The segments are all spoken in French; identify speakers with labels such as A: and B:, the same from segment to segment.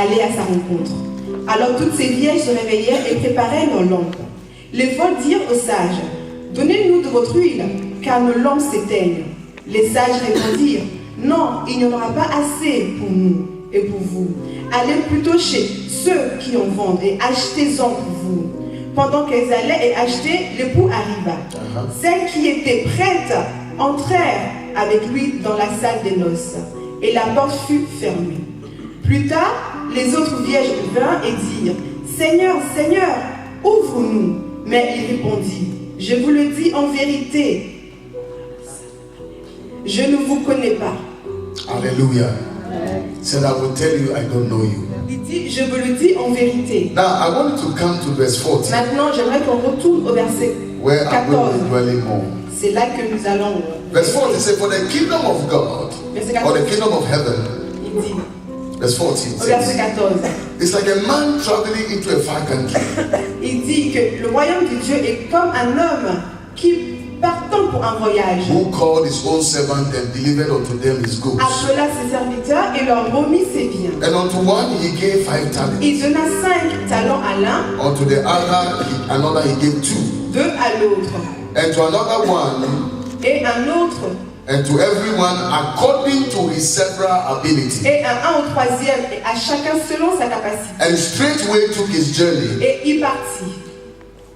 A: aller à sa rencontre. Alors toutes ces vierges se réveillèrent et préparèrent leurs lampes. Les folles dirent aux sages, « Donnez-nous de votre huile, car nos lampes s'éteignent. » Les sages répondirent, « Non, il n'y en aura pas assez pour nous et pour vous. Allez plutôt chez ceux qui en vendent et achetez-en pour vous. » Pendant qu'elles allaient et achetaient, l'époux arriva. Celles qui étaient prêtes entrèrent avec lui dans la salle des noces, et la porte fut fermée. Plus tard, les autres vierges vinrent et dirent, « Seigneur, Seigneur, ouvre-nous. » Mais il répondit, « Je vous le dis en vérité, je ne vous connais pas. »
B: Hallelujah. Said, I will tell you, I don't know you.
A: Il dit, je vous le dis en vérité.
B: Now, I want to come to verse 14.
A: Maintenant, j'aimerais qu'on retourne au verset
B: Where I'm
A: 14.
B: going to be dwelling more.
A: C'est là que nous allons.
B: Verse 14 says, for the kingdom of God, or the kingdom of heaven,
A: Il dit,
B: verse 14
A: au verset
B: says,
A: 14,
B: it's like a man traveling into a far country.
A: il dit que le royaume de Dieu est comme un homme qui, partant pour un voyage,
B: Who called his own servant and delivered unto them his goods.
A: appela ses serviteurs et leur remit ses biens.
B: And unto one he gave 5 talents.
A: Il donna 5 talents à l'un,
B: Unto the other, another he gave 2.
A: 2 à l'autre,
B: And to another one,
A: et un autre,
B: and to everyone according to his several ability.
A: et un au troisième, et à chacun selon sa capacité.
B: And straightway took his journey.
A: Et il partit.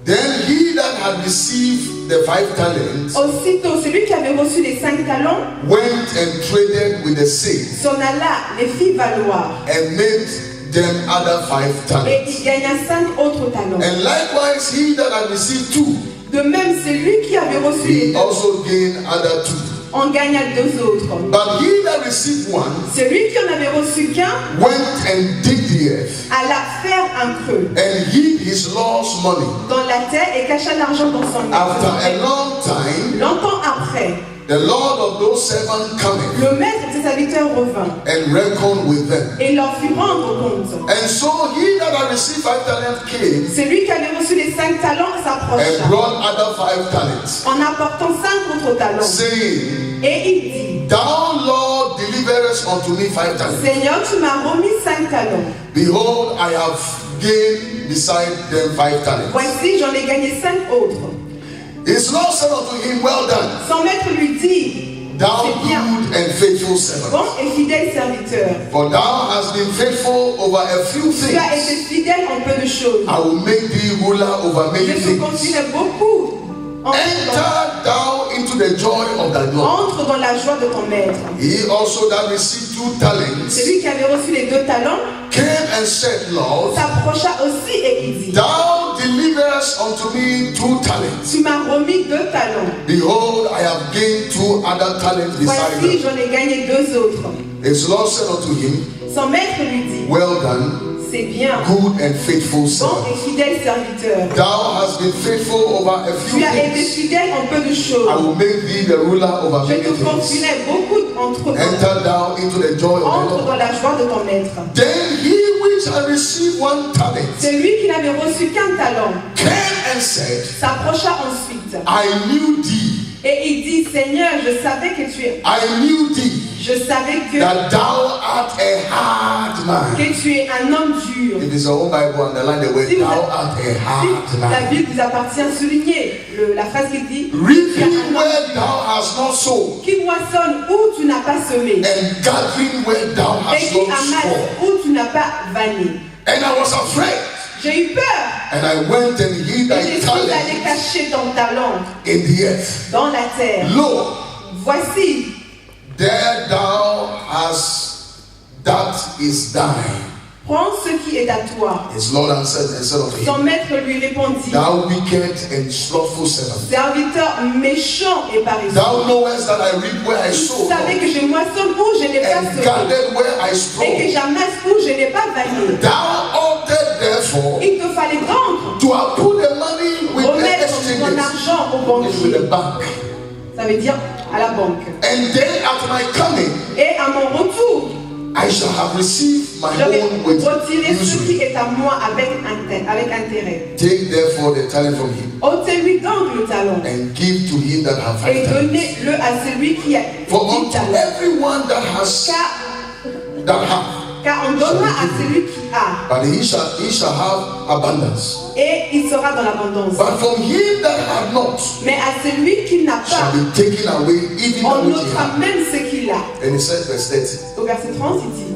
B: Then he that had received the 5 talents
A: Aussitôt, celui qui avait reçu les 5 talents
B: went and traded with the same,
A: s'en alla, les fit valoir,
B: and made them other 5
A: et
B: talents.
A: il gagna 5 autres talents.
B: And likewise he that had received 2,
A: De même, celui qui avait reçu les
B: he
A: 2
B: also gained other 2.
A: en gagna 2 autres.
B: But he that received 1
A: Celui qui en avait reçu qu'un
B: went and digged the earth,
A: alla faire un creux
B: and hid his lost money.
A: dans la terre et cacha l'argent dans son
B: After a
A: maison.
B: long time,
A: Longtemps après,
B: the Lord of those servants cometh
A: le maître de ses serviteurs revint
B: and reckoned with them.
A: et leur fit rendre compte.
B: And so he that had received 5 talents came
A: Celui qui avait reçu les 5 talents
B: and
A: s'approcha
B: brought other 5 talents,
A: en apportant 5 autres talents.
B: saying,
A: Et il dit,
B: Thou, Lord, deliverest unto me 5 talents.
A: Seigneur, tu m'as remis 5 talents.
B: Behold, I have gained beside them 5 talents.
A: Voici, j'en ai gagné 5 autres.
B: His Lord said unto him, Well done,
A: Son maître lui dit,
B: thou
A: c'est bien,
B: good and faithful servant.
A: bon et fidèle serviteur.
B: For thou hast been faithful over a few
A: Tu as été
B: things,
A: fidèle en peu de choses.
B: I will make thee ruler over many
A: Je te
B: things.
A: confierai beaucoup.
B: Enter thou into the joy of thy Lord.
A: Entre dans la joie de ton maître.
B: He also that received 2 talents
A: Celui qui avait reçu les 2 talents
B: came and said, Lord,
A: s'approcha aussi et il dit,
B: thou deliverest unto me 2 talents.
A: tu m'as remis 2 talents.
B: Behold, I have gained 2 other talents beside
A: Voici,
B: them.
A: j'en ai gagné 2 autres.
B: His Lord said unto him,
A: Son maître lui dit,
B: Well done,
A: c'est bien,
B: good and faithful
A: bon
B: servant.
A: et fidèle serviteur.
B: Thou hast been faithful over a few
A: Tu as été
B: things.
A: fidèle en peu de
B: I
A: choses.
B: will make thee the ruler over
A: Je
B: many
A: te
B: things.
A: confierai beaucoup entre
B: Enter thou into the joy of
A: Entre
B: the
A: dans
B: Lord.
A: la joie de ton maître.
B: Then he which had received 1 talent
A: Celui qui n'avait reçu qu'un talent
B: came and said,
A: s'approcha ensuite.
B: I knew thee.
A: Et il dit, Seigneur, je savais que
B: I knew thee,
A: je savais que
B: that thou art a hard man.
A: tu es un homme dur.
B: If it's your own Bible, underline the word,
A: Si
B: thou art a hard
A: Si la
B: man.
A: Bible vous appartient, soulignez la phrase qui dit, tu es un
B: Reaping
A: homme
B: where thou hast not sown,
A: qui moissonne où tu n'as pas semé
B: and gathering where thou
A: et
B: hast
A: qui
B: not
A: amasse
B: stored.
A: où tu n'as pas vanné.
B: And I was afraid,
A: J'ai eu peur
B: and I went and hid
A: et
B: thy
A: je suis allé
B: talent
A: cacher ton talent
B: in the earth.
A: dans la terre.
B: Lo,
A: Voici,
B: there thou hast that is thine.
A: prends ce qui est à toi.
B: His Lord answered and said unto
A: Son
B: him,
A: maître lui répondit,
B: Thou wicked and slothful servant,
A: serviteur méchant et paresseux.
B: thou knowest that I reap where I
A: Vous
B: sow,
A: savez que je moissonne où je n'ai pas
B: and
A: semé
B: gathered where I
A: et que
B: strove.
A: j'amasse où je n'ai pas vanné.
B: Thou oughted therefore
A: Il te fallait rendre,
B: to have put the money with the
A: remettre ton
B: exchanges,
A: argent au
B: with the
A: banquier.
B: bank.
A: Ça veut dire à la banque.
B: And then at my coming,
A: Et à mon retour,
B: I shall have received my
A: je vais
B: own with
A: retirer ce qui
B: usury.
A: est à moi avec intérêt.
B: Take therefore the talent from him,
A: Ôtez-lui donc le talent
B: and give to him that have 5
A: et
B: talents.
A: donnez-le à celui qui a 10
B: For unto
A: talents.
B: everyone that has
A: Car
B: that hath,
A: Car on donnera à celui qui a,
B: but he shall have abundance.
A: et il sera dans l'abondance.
B: But from him that had not
A: Mais à celui qui n'a
B: shall
A: pas,
B: be taken away even
A: on
B: that which he
A: notera
B: had.
A: même ce qu'il a.
B: And he said, verse 30,
A: Au verset 30, il dit,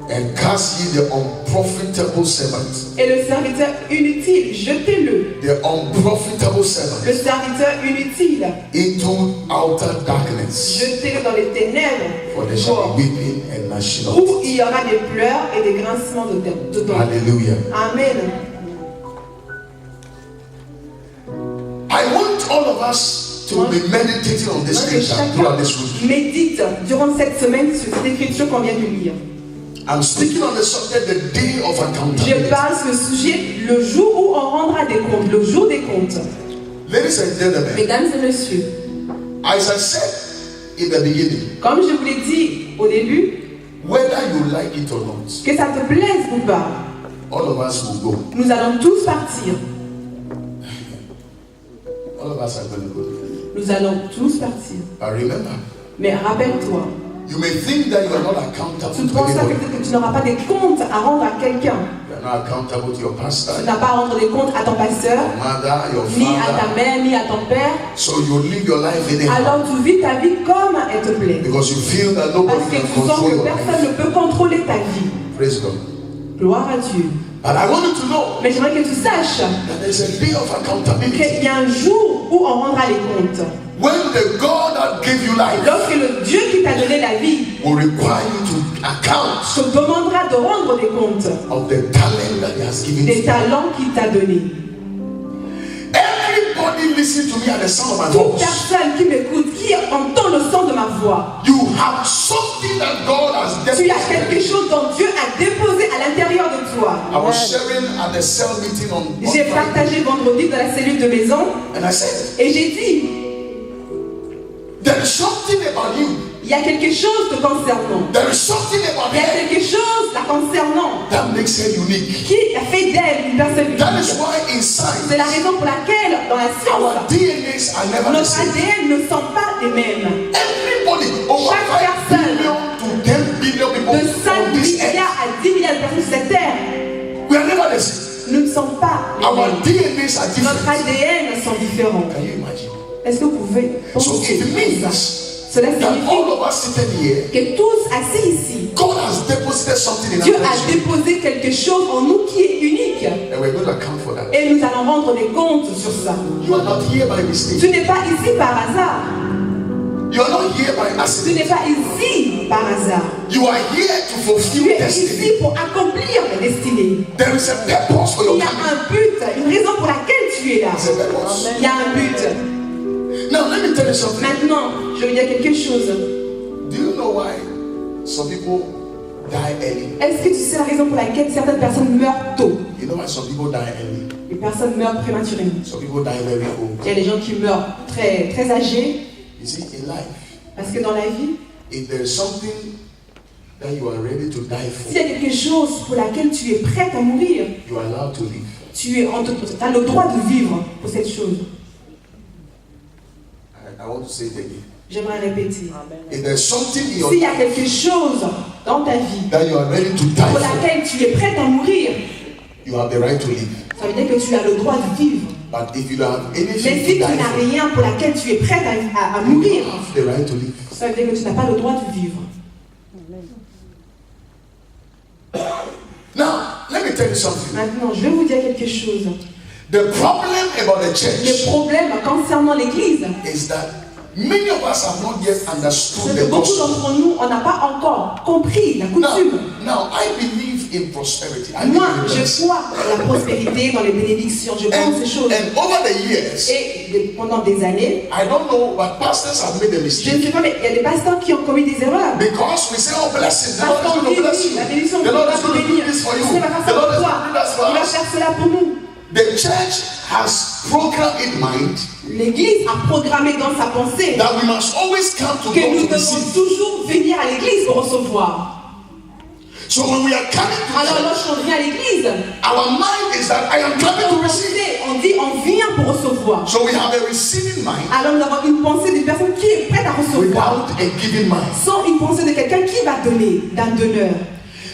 B: and cast ye the unprofitable servant.
A: et le serviteur inutile, jetez-le,
B: The unprofitable
A: le
B: servant
A: serviteur inutile,
B: into outer darkness,
A: jetez-le dans les ténèbres,
B: for there shall be weeping and gnashing of
A: où
B: teeth.
A: il y aura des pleurs et des grincements de dents.
B: Hallelujah.
A: Amen.
B: I want all of us to be meditating on this
A: Moi, que
B: scripture throughout
A: chacun
B: this week.
A: médite durant cette semaine sur cette écriture qu'on vient de lire.
B: I'm speaking on the subject, the day of
A: Je
B: accountability.
A: parle sur le sujet, le jour où on rendra des comptes, le jour des comptes.
B: Ladies and gentlemen,
A: Mesdames et messieurs,
B: as I said in the beginning,
A: comme je vous l'ai dit au début,
B: whether you like it or not,
A: que ça te plaise ou pas,
B: all of us will go.
A: nous allons tous partir.
B: All of us are going to go.
A: Nous allons tous partir.
B: But remember,
A: Mais rappelle-toi,
B: you may think that you are not
A: tu
B: accountable to
A: penses
B: anybody.
A: que tu n'auras pas des comptes à rendre à quelqu'un.
B: You are not accountable to your pastor,
A: Tu n'as pas à rendre des comptes à ton pasteur,
B: your mother, your
A: ni à ta
B: father.
A: mère, ni à ton père.
B: So you live your life anyhow
A: Alors tu vis ta vie comme elle te plaît.
B: because you feel that nobody
A: Parce que
B: can
A: tu sens
B: control
A: que
B: your
A: personne
B: life.
A: ne peut contrôler ta vie.
B: Praise God.
A: Gloire à Dieu.
B: But I want you to know
A: Mais j'aimerais que tu saches
B: that there's a day of accountability.
A: qu'il y a un jour où on rendra les comptes.
B: When the God that gave you life
A: Lorsque le Dieu qui t'a donné la vie
B: will require you to account
A: te demandera de rendre des comptes
B: of the talent that He has given
A: des
B: you.
A: talents qu'il t'a donnés.
B: Everybody listen to me at the sound of my
A: Toute
B: voice.
A: personne qui m'écoute, qui entend le son de ma voix,
B: You have something that God has
A: tu as quelque
B: deposited.
A: chose dont Dieu a déposé à l'intérieur de toi.
B: I was sharing at the cell meeting on
A: J'ai
B: Friday,
A: partagé vendredi dans la cellule de maison
B: and I said,
A: et j'ai dit,
B: there is something about you.
A: il y a quelque chose te concernant.
B: There is something about
A: Il y a
B: her
A: quelque chose la concernant
B: that makes her unique.
A: qui a fait d'elle une personne
B: That is
A: unique.
B: why in science,
A: C'est la raison pour laquelle dans la
B: our
A: science,
B: DNAs are never the
A: notre
B: same.
A: ADN ne sont pas les mêmes.
B: Everybody, over
A: Chaque
B: 5
A: personne
B: billion to 10 billion people
A: De 5
B: on this earth,
A: milliards à 10 milliards de personnes sur cette terre,
B: we are never the same.
A: nous ne sommes pas les
B: Our
A: mêmes.
B: DNAs are
A: Notre
B: different.
A: ADN sont différents.
B: Can you imagine?
A: Est-ce que vous pouvez
B: So
A: penser
B: it
A: à ça?
B: means
A: Cela
B: that all
A: signifie
B: of us seated here,
A: que tous assis ici,
B: God has deposited something in
A: Dieu
B: our
A: a
B: lives,
A: déposé quelque chose en nous qui est unique.
B: and we're going to account for that.
A: Et nous allons rendre des comptes sur ça.
B: You are not here by mistake.
A: Tu n'es pas ici par hasard.
B: You are not here by
A: Tu
B: accident.
A: n'es pas ici par hasard.
B: You are here to
A: Tu
B: fulfill
A: es
B: destiny.
A: ici pour accomplir ta destinée.
B: There is a purpose for your
A: Il y a
B: coming.
A: un but, une raison pour laquelle tu es là.
B: There's a purpose.
A: Il y a un but.
B: Now let me tell you something.
A: Maintenant, je vais dire quelque chose.
B: Do you know why some people die early?
A: Est-ce que tu sais la raison pour laquelle certaines personnes meurent tôt?
B: You know why some people die early?
A: Les personnes meurent prématurément.
B: Some people die very old.
A: Il y a des gens qui meurent très, très âgés.
B: You see, in life,
A: Parce que dans la vie,
B: if there is something that you are ready to die for,
A: s'il y a quelque chose pour laquelle tu es prête à mourir,
B: you are allowed to live.
A: tu as le droit de vivre pour cette chose.
B: I want to say it again.
A: J'aimerais répéter.
B: If there's something in your
A: S'il y a
B: life
A: quelque chose dans ta vie
B: that you are ready to die
A: pour
B: for,
A: laquelle tu es prête à mourir,
B: you have the right to live.
A: ça veut dire que tu as le droit de vivre.
B: But if you don't have
A: Mais
B: anything
A: si tu
B: to die
A: n'as
B: for,
A: rien pour laquelle tu es prête à
B: you
A: mourir,
B: don't have the right to live.
A: ça veut dire que tu n'as pas le droit de vivre.
B: Now, let me tell you something.
A: Maintenant, je vais vous dire quelque chose.
B: The problem about the
A: Le
B: church
A: problème concernant l'Église,
B: is that many of us have not yet understood
A: c'est
B: the
A: que beaucoup
B: gospel.
A: d'entre nous, on n'a pas encore compris la
B: Now,
A: coutume.
B: now, I believe in prosperity. I
A: Moi,
B: believe in
A: je
B: blessing.
A: crois dans la prospérité, dans les bénédictions, je crois en ces choses.
B: And over the years,
A: Et pendant des années,
B: I don't know, but pastors have made a
A: je ne
B: mistake.
A: sais pas, mais il y a des pasteurs qui ont commis des erreurs.
B: Because we say, oh, blessing. The
A: Parce
B: Lord is
A: qu'on
B: going
A: dit,
B: to bless
A: oui,
B: you.
A: la bénédiction,
B: The Lord
A: va
B: is going to do
A: bénir.
B: this for you.
A: Il va faire
B: The
A: ça
B: Lord
A: pour
B: is
A: toi.
B: going to do that for
A: Il va
B: us.
A: faire cela pour nous.
B: The church has programmed in mind
A: L'Église a programmé dans sa pensée
B: that we must always come to
A: que nous
B: God to
A: devons
B: receive.
A: toujours venir à l'Église pour recevoir.
B: So when we are coming to
A: Alors
B: church,
A: lorsqu'on vient à l'Église,
B: our mind is that I am coming to receive.
A: on dit on vient pour recevoir.
B: So we have a receiving mind
A: Alors nous avons une pensée d'une personne qui est prête à recevoir,
B: without a giving mind.
A: sans une pensée de quelqu'un qui va donner, d'un donneur.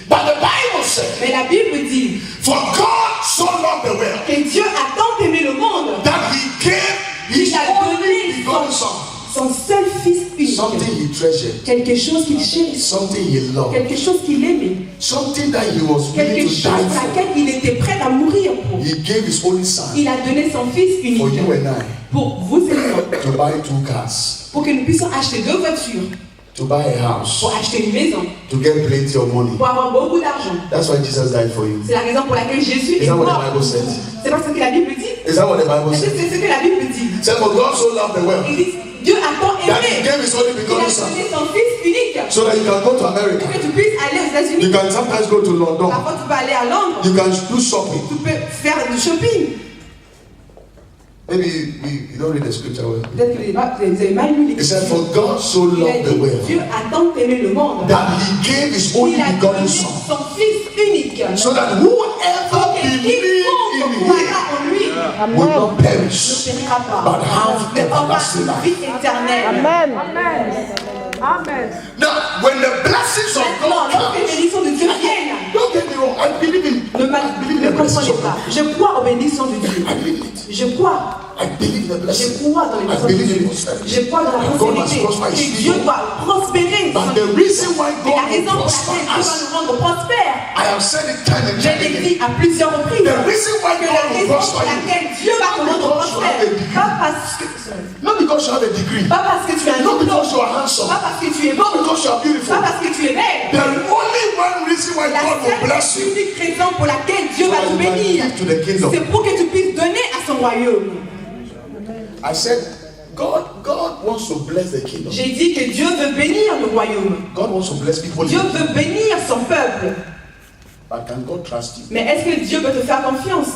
B: But the Bible says,
A: Mais la Bible dit
B: for God so loved the world
A: que Dieu a tant aimé le monde
B: that he gave his
A: qu'il a
B: only
A: donné
B: begotten son.
A: son seul fils unique.
B: Something he treasured,
A: Quelque chose qu'il chérissait,
B: something he loved,
A: quelque chose qu'il aimait,
B: something that he was
A: quelque
B: willing to
A: chose
B: die
A: pour
B: for.
A: laquelle il était prêt à mourir pour.
B: He gave his only son
A: Il a donné son fils
B: for
A: unique
B: you and I
A: pour vous et moi,
B: to buy 2 cars,
A: pour que nous puissions acheter 2 voitures,
B: to buy a house,
A: pour acheter une maison,
B: to get plenty of money.
A: pour avoir beaucoup d'argent.
B: That's why Jesus died for you.
A: C'est la raison pour laquelle Jésus
B: Is
A: est
B: that what the
A: mort.
B: Bible says?
A: C'est pas ce que la Bible dit.
B: Is that what the Bible
A: Est-ce que
B: says?
A: c'est ce que la Bible dit?
B: It said, for God so loved the world
A: Il dit Dieu a tant
B: that he
A: aimé.
B: gave his only
A: Il a
B: begotten son,
A: donné son fils unique
B: so that you can go to
A: pour
B: America.
A: que tu puisses aller aux
B: You
A: États-Unis.
B: can sometimes go to London.
A: Parfois tu peux aller à Londres.
B: You can do shopping.
A: Tu peux faire du shopping.
B: Maybe you don't read the scripture well.
A: Peut-être que vous avez mal lu
B: It said,
A: l'écriture.
B: for God so
A: Il a
B: loved the
A: dit
B: world
A: Dieu a tant aimé le monde.
B: that he gave his only
A: Il a
B: begotten
A: donné
B: son,
A: son fils unique.
B: so that whoever believes
A: Quiconque
B: in
A: croira
B: him
A: en lui
B: will not
A: ne
B: perish,
A: périra pas,
B: but have
A: mais aura
B: everlasting
A: une
B: life.
A: vie éternelle.
C: Amen. Amen.
B: Now, when the blessings of
A: Maintenant,
B: God
A: lorsque les
B: come,
A: bénédictions de Dieu viennent,
B: don't get me wrong, I believe in
A: ne
B: the blessings
A: comprenez
B: of
A: pas.
B: God.
A: Je crois aux bénédictions de Dieu.
B: I believe it.
A: Je crois.
B: I believe in the
A: Je
B: blessings.
A: crois dans les
B: I
A: bénédictions de
B: believe in
A: Dieu.
B: prosperity.
A: Je crois dans la
B: And God must
A: prospérité.
B: prosper his
A: Que Dieu
B: people.
A: doit prospérer.
B: But the reason why
A: Mais la
B: God will
A: raison pour
B: prosper
A: laquelle Dieu va
B: us,
A: nous rendre prospères,
B: I have said it time and
A: je
B: time
A: l'ai
B: again.
A: dit à plusieurs reprises,
B: The reason why
A: que
B: God
A: la
B: will
A: raison pour
B: prosper you,
A: laquelle Dieu va te rendre
B: because you have a
A: prospère,
B: degree.
A: pas parce que
B: not because you have a degree,
A: pas parce que tu as un
B: not
A: diplôme,
B: because you are handsome,
A: pas parce que tu es
B: not
A: beau,
B: because you are beautiful.
A: pas parce que tu es belle.
B: There is only one reason why
A: La
B: God will bless
A: seule
B: you.
A: unique raison pour laquelle Dieu
B: So
A: va
B: that
A: te
B: you can
A: bénir,
B: give to the kingdom.
A: c'est pour que tu puisses donner à son royaume.
B: I said, God wants to bless the kingdom.
A: J'ai dit que Dieu veut bénir le royaume.
B: God wants to bless people.
A: Dieu veut bénir son peuple.
B: But can God trust you?
A: Mais est-ce que Dieu peut te faire confiance?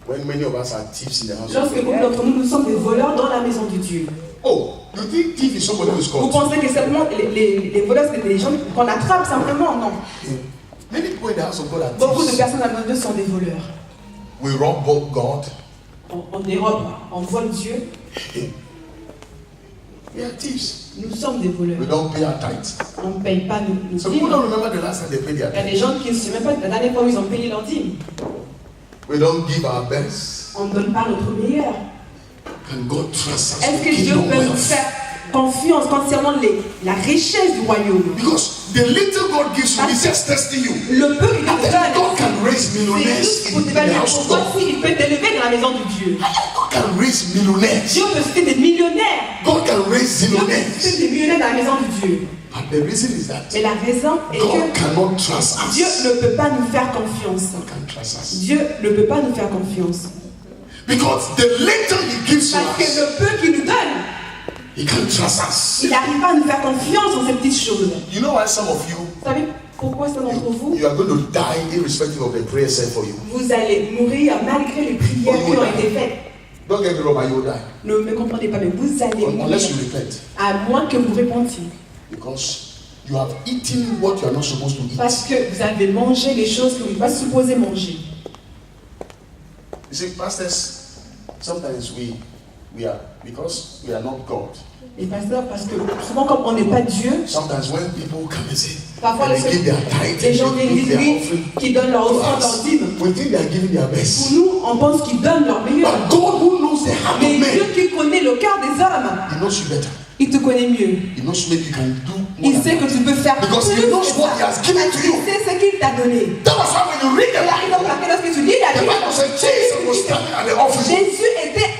B: When many of us are thieves in the house.
A: Lorsque beaucoup d'entre nous, nous sommes des voleurs dans la maison de Dieu.
B: Oh, you think thief is somebody who is
A: Vous
B: caught?
A: pensez que seulement les voleurs, c'est des gens qu'on attrape simplement? Non.
B: Many people in the house of God are
A: Beaucoup de
B: thieves.
A: personnes à la maison de Dieu sont des voleurs.
B: We rob God.
A: On dérobe, on vole Dieu.
B: We are thieves.
A: Nous sommes des voleurs.
B: We don't pay our tithe.
A: On ne paye pas nos
B: Some people
A: dîmes.
B: don't remember the last time they paid their
A: Il y a
B: tithe.
A: des gens qui ne se souviennent même pas de la dernière fois où ils ont payé leur dîme.
B: We don't give our best.
A: On ne donne pas notre meilleur.
B: Can God trust us?
A: Est-ce
B: with
A: que Dieu
B: kingdom
A: peut nous
B: wealth?
A: faire confiance concernant la richesse du royaume?
B: Because the little God gives you is just testing you.
A: Le peu qu'il
B: And
A: te
B: then
A: donne,
B: God can raise
A: c'est
B: millionaires
A: juste
B: in
A: pour
B: the
A: t'évaluer
B: house
A: pour
B: of
A: voir
B: God.
A: s'il peut t'élever dans la maison de Dieu.
B: God can raise millionaires.
A: Dieu peut citer des millionnaires.
B: God can raise
A: Dieu peut
B: zillionaires.
A: citer des millionnaires dans la maison de Dieu.
B: But the reason is that
A: Mais la raison est
B: God
A: que
B: cannot trust
A: Dieu
B: us.
A: ne peut pas nous faire confiance.
B: God can trust us.
A: Dieu ne peut pas nous faire confiance.
B: Because the little He gives to
A: Parce que
B: us,
A: le peu qu'il nous donne,
B: He can trust us.
A: il n'arrive pas à nous faire confiance dans ces petites choses.
B: You know why some of you,
A: Vous savez pourquoi c'est d'entre vous?
B: you are going to die irrespective of the prayer said for you.
A: Vous allez mourir malgré les prières qui ont été faites.
B: Don't get me wrong, but you will die.
A: Ne me comprenez pas, mais vous allez mourir.
B: Unless you repent.
A: À moins que vous répondiez.
B: Because you have eaten what you are not supposed to eat.
A: Parce que vous avez mangé les choses que vous n'êtes pas supposé manger.
B: You see, pastors, sometimes we are, because we are not God.
A: Les pasteurs, parce que souvent comme on n'est pas Dieu,
B: Sometimes when people come and say,
A: parfois
B: and they give their tithe,
A: les gens
B: and they
A: viennent
B: give their
A: dire
B: offering
A: qui donnent leur
B: to
A: offrande, leur
B: us,
A: dîme.
B: we think they are giving their
A: Pour
B: best.
A: nous, on pense qu'ils donnent leur meilleur.
B: But God who knows the heart
A: Mais
B: of
A: Dieu
B: men,
A: qui connaît le cœur des hommes,
B: He knows you better.
A: il te connaît mieux.
B: He knows maybe you can do more
A: Il
B: than
A: sait que
B: that.
A: tu peux faire
B: Because
A: plus
B: he knows
A: que
B: what he
A: ça.
B: has given to you.
A: Il sait ce qu'il t'a donné.
B: That was why when you read
A: Et la raison pour
B: the
A: laquelle lorsque tu lis la
B: Bible
A: Bible,
B: said Jesus was standing at the offering.
A: Jésus était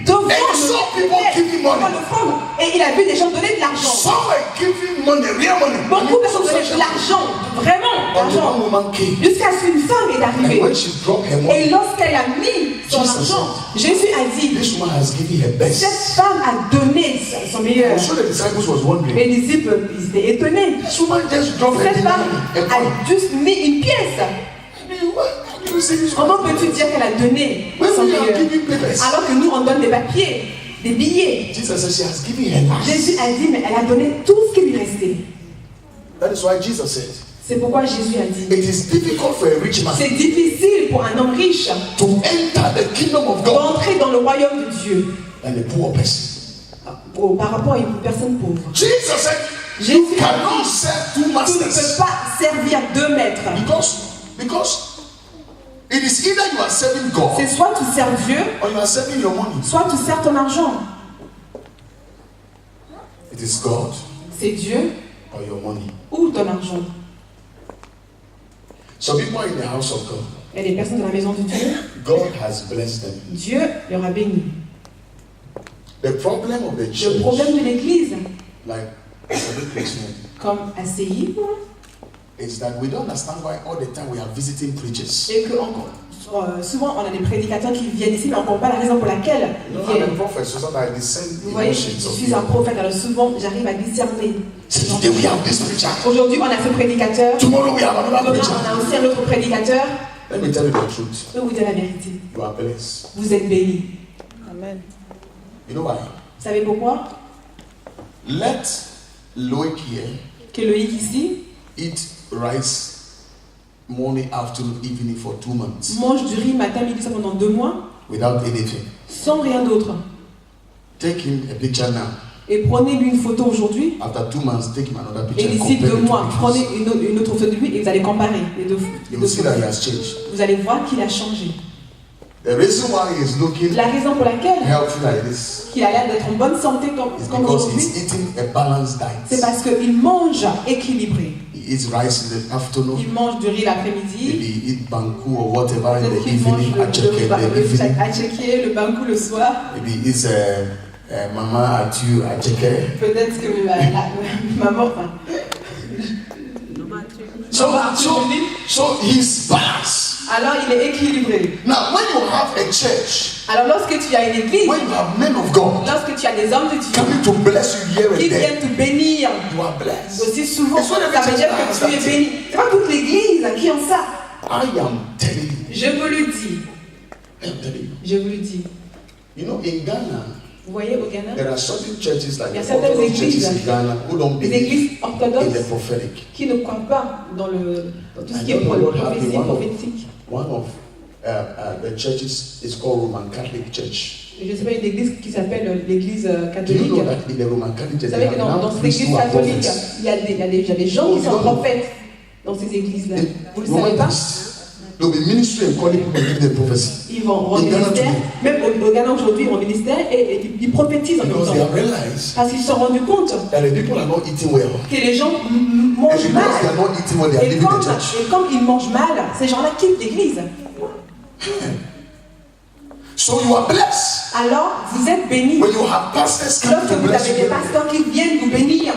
A: devant
B: And he saw people giving money.
A: l'offrande et il a vu des gens donner de l'argent.
B: Some were giving money, real money.
A: Beaucoup de personnes donnaient de l'argent, vraiment,
B: Until
A: l'argent.
B: one woman came.
A: Jusqu'à ce qu'une femme est
B: And
A: arrivée.
B: when she dropped her
A: Et
B: money,
A: lorsqu'elle a mis son
B: Jesus
A: argent, Jésus a dit,
B: this woman has given her best.
A: cette femme a donné son meilleur.
B: I'm sure the disciples was wondering.
A: Les disciples, ils étaient étonnés.
B: This woman just dropped her
A: Cette
B: money.
A: femme a juste mis une pièce.
B: How do you say this
A: Comment
B: woman?
A: peux-tu dire qu'elle a donné
B: When
A: son
B: we are
A: meilleur?
B: giving papers.
A: Alors que nous, on donne des papiers, des billets.
B: Jesus said she has given her life.
A: Jésus a dit, mais elle a donné tout ce qui lui restait.
B: That is why Jesus said,
A: C'est pourquoi Jésus a dit,
B: it is difficult for a rich man
A: c'est difficile pour un homme riche
B: to enter the kingdom of God
A: d'entrer dans le royaume de Dieu
B: than a poor person.
A: par rapport à une personne pauvre.
B: Jesus said,
A: Jésus
B: You
A: a
B: cannot
A: dit,
B: serve two
A: tu ne
B: masters.
A: peux pas servir 2 maîtres.
B: Because it is either you are serving God
A: C'est soit tu sers Dieu,
B: or you are serving your money.
A: soit tu sers ton argent.
B: It is God
A: C'est Dieu
B: or your money.
A: ou ton argent.
B: Some people are in the house of God.
A: Il y a des personnes dans la maison de Dieu.
B: God has blessed them.
A: Dieu leur a béni.
B: The problem of the
A: Le
B: church,
A: problème de l'église,
B: like Sabbath Christian,
A: comme ACI,
B: is that we don't understand why all the time we are visiting preachers.
A: et que souvent on a des prédicateurs qui viennent ici, mais on ne comprend pas la raison pour laquelle
B: You
A: ils
B: know, I'm a
A: viennent.
B: prophet, so that I discern
A: Vous voyez, je
B: emotions of
A: suis un
B: people.
A: prophète, alors souvent j'arrive à discerner.
B: So today we have this preacher.
A: Aujourd'hui on a ce prédicateur,
B: Tomorrow we have another
A: demain
B: preacher.
A: on a aussi un autre prédicateur.
B: Let me tell you the truth.
A: Je vais vous dire la vérité,
B: You are blessed.
A: vous êtes bénis.
C: Amen.
B: You know why?
A: Vous savez pourquoi?
B: Let Loic here
A: Que Loïc ici
B: eat rice morning, afternoon, evening for 2 months
A: mange du riz matin, midi, soir pendant 2 mois,
B: without anything.
A: sans rien d'autre.
B: Take him a picture now.
A: Et prenez-lui une photo aujourd'hui,
B: After 2 months, take him another
A: et
B: picture. And
A: d'ici
B: compare
A: 2
B: the two
A: mois,
B: pictures.
A: prenez une autre photo de lui et vous allez comparer les deux
B: You will see that he
A: photos.
B: has changed.
A: Vous allez voir qu'il a changé.
B: The reason why he is looking
A: La raison pour laquelle
B: healthy like this
A: qu'il a l'air d'être en bonne santé
B: is
A: comme
B: because
A: aujourd'hui,
B: he's eating a balanced
A: c'est
B: diet.
A: parce qu'il mange équilibré.
B: He eats rice in the afternoon,
A: Il mange du riz
B: maybe
A: l'après-midi,
B: he eat banku or whatever in
A: peut-être
B: the
A: qu'il mange
B: evening, acheke in the evening,
A: le bankou le soir,
B: maybe he eats mama atu acheke.
A: peut-être que la maman, enfin,
B: So he's balanced.
A: alors il est équilibré.
B: Now, when you have a church,
A: Alors lorsque tu as une église,
B: when you have men of God
A: lorsque tu as des hommes de Dieu
B: coming to bless you here
A: qui
B: and there,
A: viennent te bénir,
B: you are blessed.
A: aussi souvent,
B: It's not
A: ça
B: every
A: veut dire
B: church
A: que tu es
B: that
A: béni. C'est pas toute l'église qui ont ça.
B: I am telling you.
A: Je vous le dis.
B: I am telling you.
A: Je vous le dis.
B: You know, in Ghana,
A: Vous voyez au Ghana,
B: there are certain churches like
A: Il y a
B: the
A: certaines
B: Orthodox churches
A: églises
B: in Ghana who don't
A: les
B: believe
A: églises
B: in
A: orthodoxes
B: the prophetic.
A: qui ne croient pas dans tout ce
B: I
A: qui est
B: don't know what
A: prophétie,
B: happened.
A: prophétique.
B: One of the churches is called Roman Catholic Church.
A: Je ne sais pas, une église qui s'appelle l'église
B: Do you
A: catholique.
B: know that in the Roman Catholic
A: Vous
B: Church,
A: savez
B: they
A: que
B: have
A: dans
B: now
A: cette
B: priests
A: église
B: who are
A: catholique,
B: prophets?
A: il y a des gens
B: Oh,
A: qui
B: you
A: sont
B: don't know.
A: prophètes dans ces églises-là.
B: The
A: Vous ne le
B: Roman
A: savez pas?
B: priests, they'll be ministry and calling people to give them prophecy.
A: Ils vont au
B: In Ghana
A: ministère,
B: today.
A: même au Ghana aujourd'hui, ils vont au ministère et ils prophétisent en même
B: Because they have
A: temps.
B: realized
A: Parce qu'ils se sont rendus compte
B: that the people are not eating well.
A: que les gens
B: And
A: mangent
B: because they are
A: mal.
B: not eating well, they are
A: Et
B: leaving
A: comme,
B: the church.
A: et comme ils mangent mal, ces gens-là quittent l'église.
B: So you are blessed
A: Alors, vous êtes bénis.
B: when you have pastors coming
A: Lorsque
B: to
A: vous
B: bless
A: avez des
B: you.
A: pasteurs qui viennent vous bénir.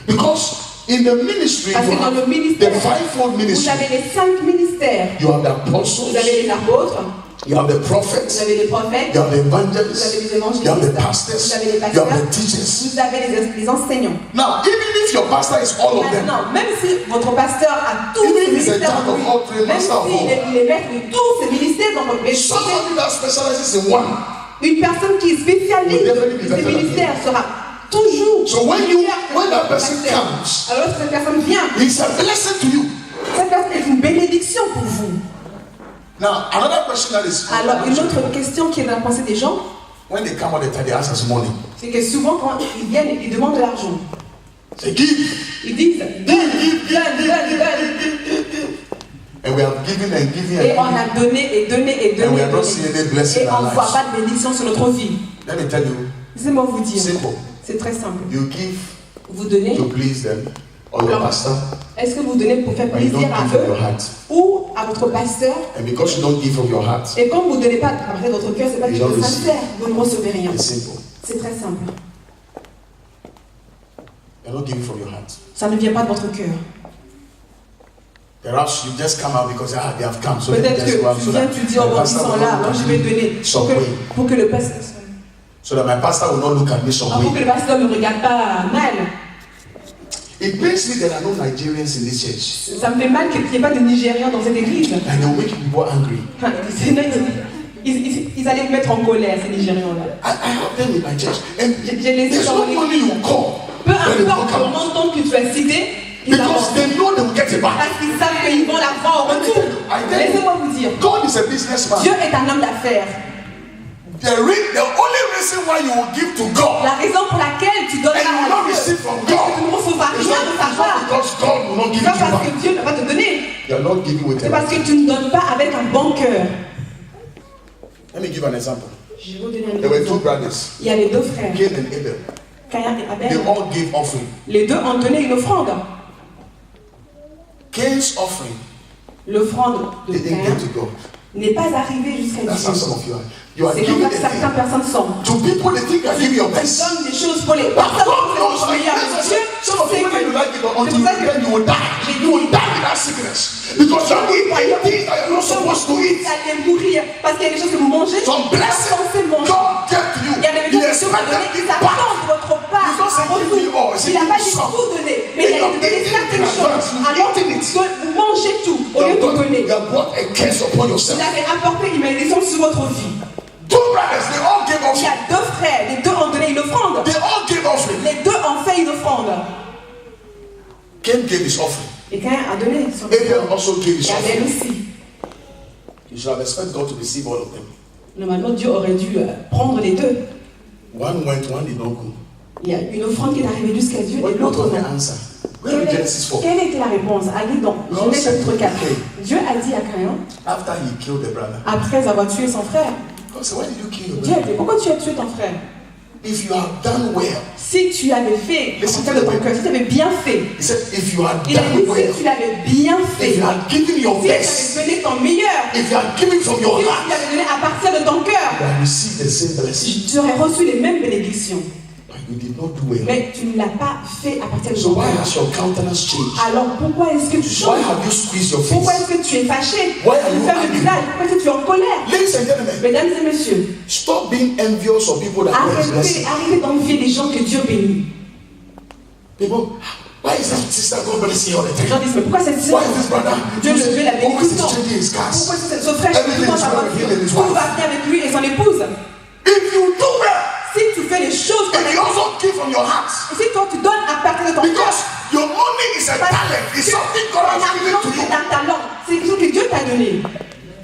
B: Because in the ministry,
A: Parce
B: you
A: que dans le
B: have
A: ministère,
B: the fivefold
A: vous
B: ministry.
A: avez les 5 ministères.
B: You have the
A: Vous
B: apostles,
A: avez les apôtres,
B: you have the
A: vous
B: prophets,
A: avez les prophètes,
B: you have the
A: vous avez
B: evangelists,
A: les évangélistes,
B: you have the
A: vous
B: pastors,
A: avez les
B: you have
A: pasteurs,
B: the teachers.
A: vous avez les enseignants.
B: Now, even if your pastor is all of them,
A: Maintenant, même si votre pasteur a tous
B: Even
A: ces
B: if he's a
A: ministères
B: jack
A: en
B: of
A: lui,
B: all trades,
A: même
B: master of
A: s'il
B: all,
A: est maître de tous ces ministères dans votre église,
B: somebody that specializes in one.
A: une personne qui est spécialiste
B: Will definitely be
A: de ces
B: better than
A: ministères sera toujours
B: So when that person
A: pasteur.
B: comes,
A: Alors lorsque cette personne vient,
B: it's a blessing to you.
A: cette personne est une bénédiction pour vous.
B: Now, another question that is
A: Alors une autre question qui est dans la pensée des gens,
B: when they come all the time, they ask us money.
A: c'est que souvent quand ils viennent, ils demandent de l'argent.
B: Say, give.
A: Ils disent donne.
B: And we have given and given
A: Et
B: and
A: on
B: given.
A: a donné et donné et
B: And we
A: donné.
B: are not seeing any blessing
A: Et
B: in
A: on
B: our
A: ne voit
B: lives.
A: pas de bénédiction sur notre vie.
B: Let me tell you,
A: Laissez-moi vous dire,
B: simple.
A: c'est très simple.
B: You give
A: Vous donnez,
B: to please them or your
A: Alors,
B: pastor,
A: est-ce que vous donnez pour faire
B: or you don't
A: plaisir à
B: give from
A: eux
B: your heart.
A: ou à votre pasteur?
B: And because you don't give from your heart,
A: Et quand vous ne donnez pas après votre cœur, c'est pas que
B: You
A: vous
B: don't
A: êtes
B: receive.
A: sincère, vous ne recevez rien.
B: it's simple.
A: C'est très simple.
B: You're not giving from your heart.
A: Ça ne vient pas de votre cœur.
B: Perhaps you just come out because they have come. So
A: Peut-être
B: let me
A: que
B: just go out
A: tu
B: so
A: viens,
B: that
A: tu dis,
B: my
A: oh bon, ils
B: pastor
A: sont
B: will
A: là,
B: not
A: alors
B: look
A: je
B: at
A: vais
B: me
A: donner.
B: some way.
A: Pour que le pasteur,
B: So that my pastor will not look at me some
A: pour que
B: way.
A: le pasteur ne regarde pas mal.
B: It pains me that there are no Nigerians in this church.
A: Ça me fait mal qu'il n'y ait pas de Nigériens dans cette église.
B: And they will make people angry.
A: Enfin, ils allaient me mettre en colère, ces Nigérians-là.
B: I have them in my church. And
A: J'ai les
B: there's
A: ai dans
B: no
A: mon
B: money
A: église.
B: you call.
A: Peu
B: when they
A: importe
B: don't
A: comment
B: come.
A: longtemps que tu as cité, ils
B: Because
A: avancent.
B: they know they will get it back.
A: Parce qu'ils savent qu'ils vont l'avoir en retour.
B: I tell you,
A: Laissez-moi vous dire,
B: God is a businessman.
A: Dieu est un homme d'affaires.
B: The only reason why you will give to God
A: La raison pour laquelle tu donnes
B: and you will not
A: à Dieu,
B: receive from
A: et que
B: God
A: tu ne recevras
B: is
A: rien de sa
B: not
A: part,
B: because God will not give
A: c'est
B: it
A: pas
B: to
A: parce
B: you.
A: que Dieu ne va pas te donner,
B: You are not giving with
A: c'est
B: a
A: parce que tu ne donnes pas avec un bon cœur.
B: Let me give an example.
A: Je vais vous donner un
B: There were two
A: exemple.
B: brothers,
A: Il y a les deux frères,
B: Cain and Abel.
A: Caïn et
B: They
A: Abel.
B: all gave offering.
A: Les deux ont donné une offrande.
B: Cain's offering
A: L'offrande de
B: didn't
A: Caïn
B: get to God.
A: n'est pas arrivée jusqu'à
B: That's how some
A: Dieu.
B: of you are. You are
A: C'est
B: giving
A: comme
B: the
A: ça que certaines
B: thing
A: personnes sont.
B: to people they think you are giving your
A: Tu
B: best.
A: donnes des choses pour les
B: But
A: personnes
B: God
A: qui
B: knows
A: sont
B: like
A: meilleures.
B: this.
A: Dieu
B: Some of
A: sait
B: you when you
A: que
B: like it
A: c'est
B: until
A: pour ça que
B: then you will die. You will die with that sickness. Because you are eating things that you're not supposed to eat.
A: vous allez mourir parce qu'il y a des choses que vous mangez.
B: Some blessing
A: censé manger.
B: God gave to you.
A: Il y a des
B: He
A: choses que Dieu va
B: expected
A: donner,
B: it
A: il
B: back.
A: s'attend de votre part.
B: He's not saying
A: en
B: give
A: retour.
B: me all. He's
A: Il n'a
B: saying
A: pas
B: give
A: dit
B: some.
A: tout donner, mais il a
B: You're
A: dit donner
B: eating
A: certaines
B: in
A: choses.
B: advance. You're
A: Alors,
B: eating it.
A: vous mangez tout au lieu de donner.
B: You have brought a curse upon
A: Il
B: yourself.
A: avait apporté une malédiction sur votre vie.
B: Two brothers, they all gave
A: Il y
B: offering.
A: a deux frères, les deux ont donné une offrande.
B: They all gave offering.
A: Les deux ont fait une offrande.
B: Cain gave his offering.
A: Et Caïn a donné son
B: Abel
A: offrande.
B: also gave his
A: Et Abel
B: offering.
A: aussi.
B: You should have expected God to receive all of them.
A: Normalement, Dieu aurait dû prendre les deux.
B: One went, one did not go.
A: Il y a une offrande qui est arrivée jusqu'à Dieu
B: What
A: et l'autre
B: was the
A: non.
B: answer? Go to Genesis 4.
A: Quelle était la réponse? Allez dans
B: Non,
A: Genèse
B: c'est
A: chapitre 4.
B: ok.
A: Dieu a dit à Caïn,
B: After he killed the brother.
A: après avoir tué son frère,
B: God said, why did you kill your
A: Dieu a
B: brother?
A: dit, pourquoi tu as tué ton frère?
B: If you have done well,
A: Si tu avais fait,
B: Listen
A: en termes de
B: to
A: ton
B: the
A: cœur, si tu avais bien fait,
B: he said, if you had
A: il a dit,
B: done well,
A: si tu l'avais bien fait,
B: if
A: si
B: you had given your
A: tu avais
B: best,
A: donné ton meilleur,
B: if you had given from your
A: si tu
B: heart,
A: l'avais donné à partir de ton cœur,
B: you had received the same blessing.
A: tu aurais reçu les mêmes bénédictions.
B: But you did not do well.
A: Mais tu ne l'as pas fait à partir de
B: So
A: ton
B: why
A: cœur.
B: has your countenance changed?
A: Alors pourquoi est-ce que tu
B: Why
A: changes?
B: have you squeezed your
A: Pourquoi
B: face?
A: est-ce que tu es fâché?
B: Why are you
A: Tu fais le
B: angry?
A: visage. Pourquoi est-ce que tu es en colère?
B: Ladies and gentlemen,
A: Mesdames et messieurs,
B: stop being envious of people that God is blessing.
A: arrêtez d'envier les gens que Dieu bénit.
B: People, why is this sister God blessing all the
A: Les gens
B: time?
A: disent, mais pourquoi cette
B: Why is this brother?
A: Dieu la bénit
B: Always
A: tout le temps.
B: changing his cars.
A: Pourquoi est-ce que ce frère
B: Everything
A: tout le temps
B: is
A: sa
B: well
A: voiture?
B: with him and his
A: Tout
B: wife.
A: va bien avec lui et son épouse.
B: If you do well,
A: Si tu fais les choses
B: and you also give from your heart,
A: et si toi tu donnes à partir de ton cœur,
B: because your money is a talent, it's something God
A: ton
B: has given
A: argent
B: to you.
A: c'est un talent, c'est quelque chose que Dieu t'a donné.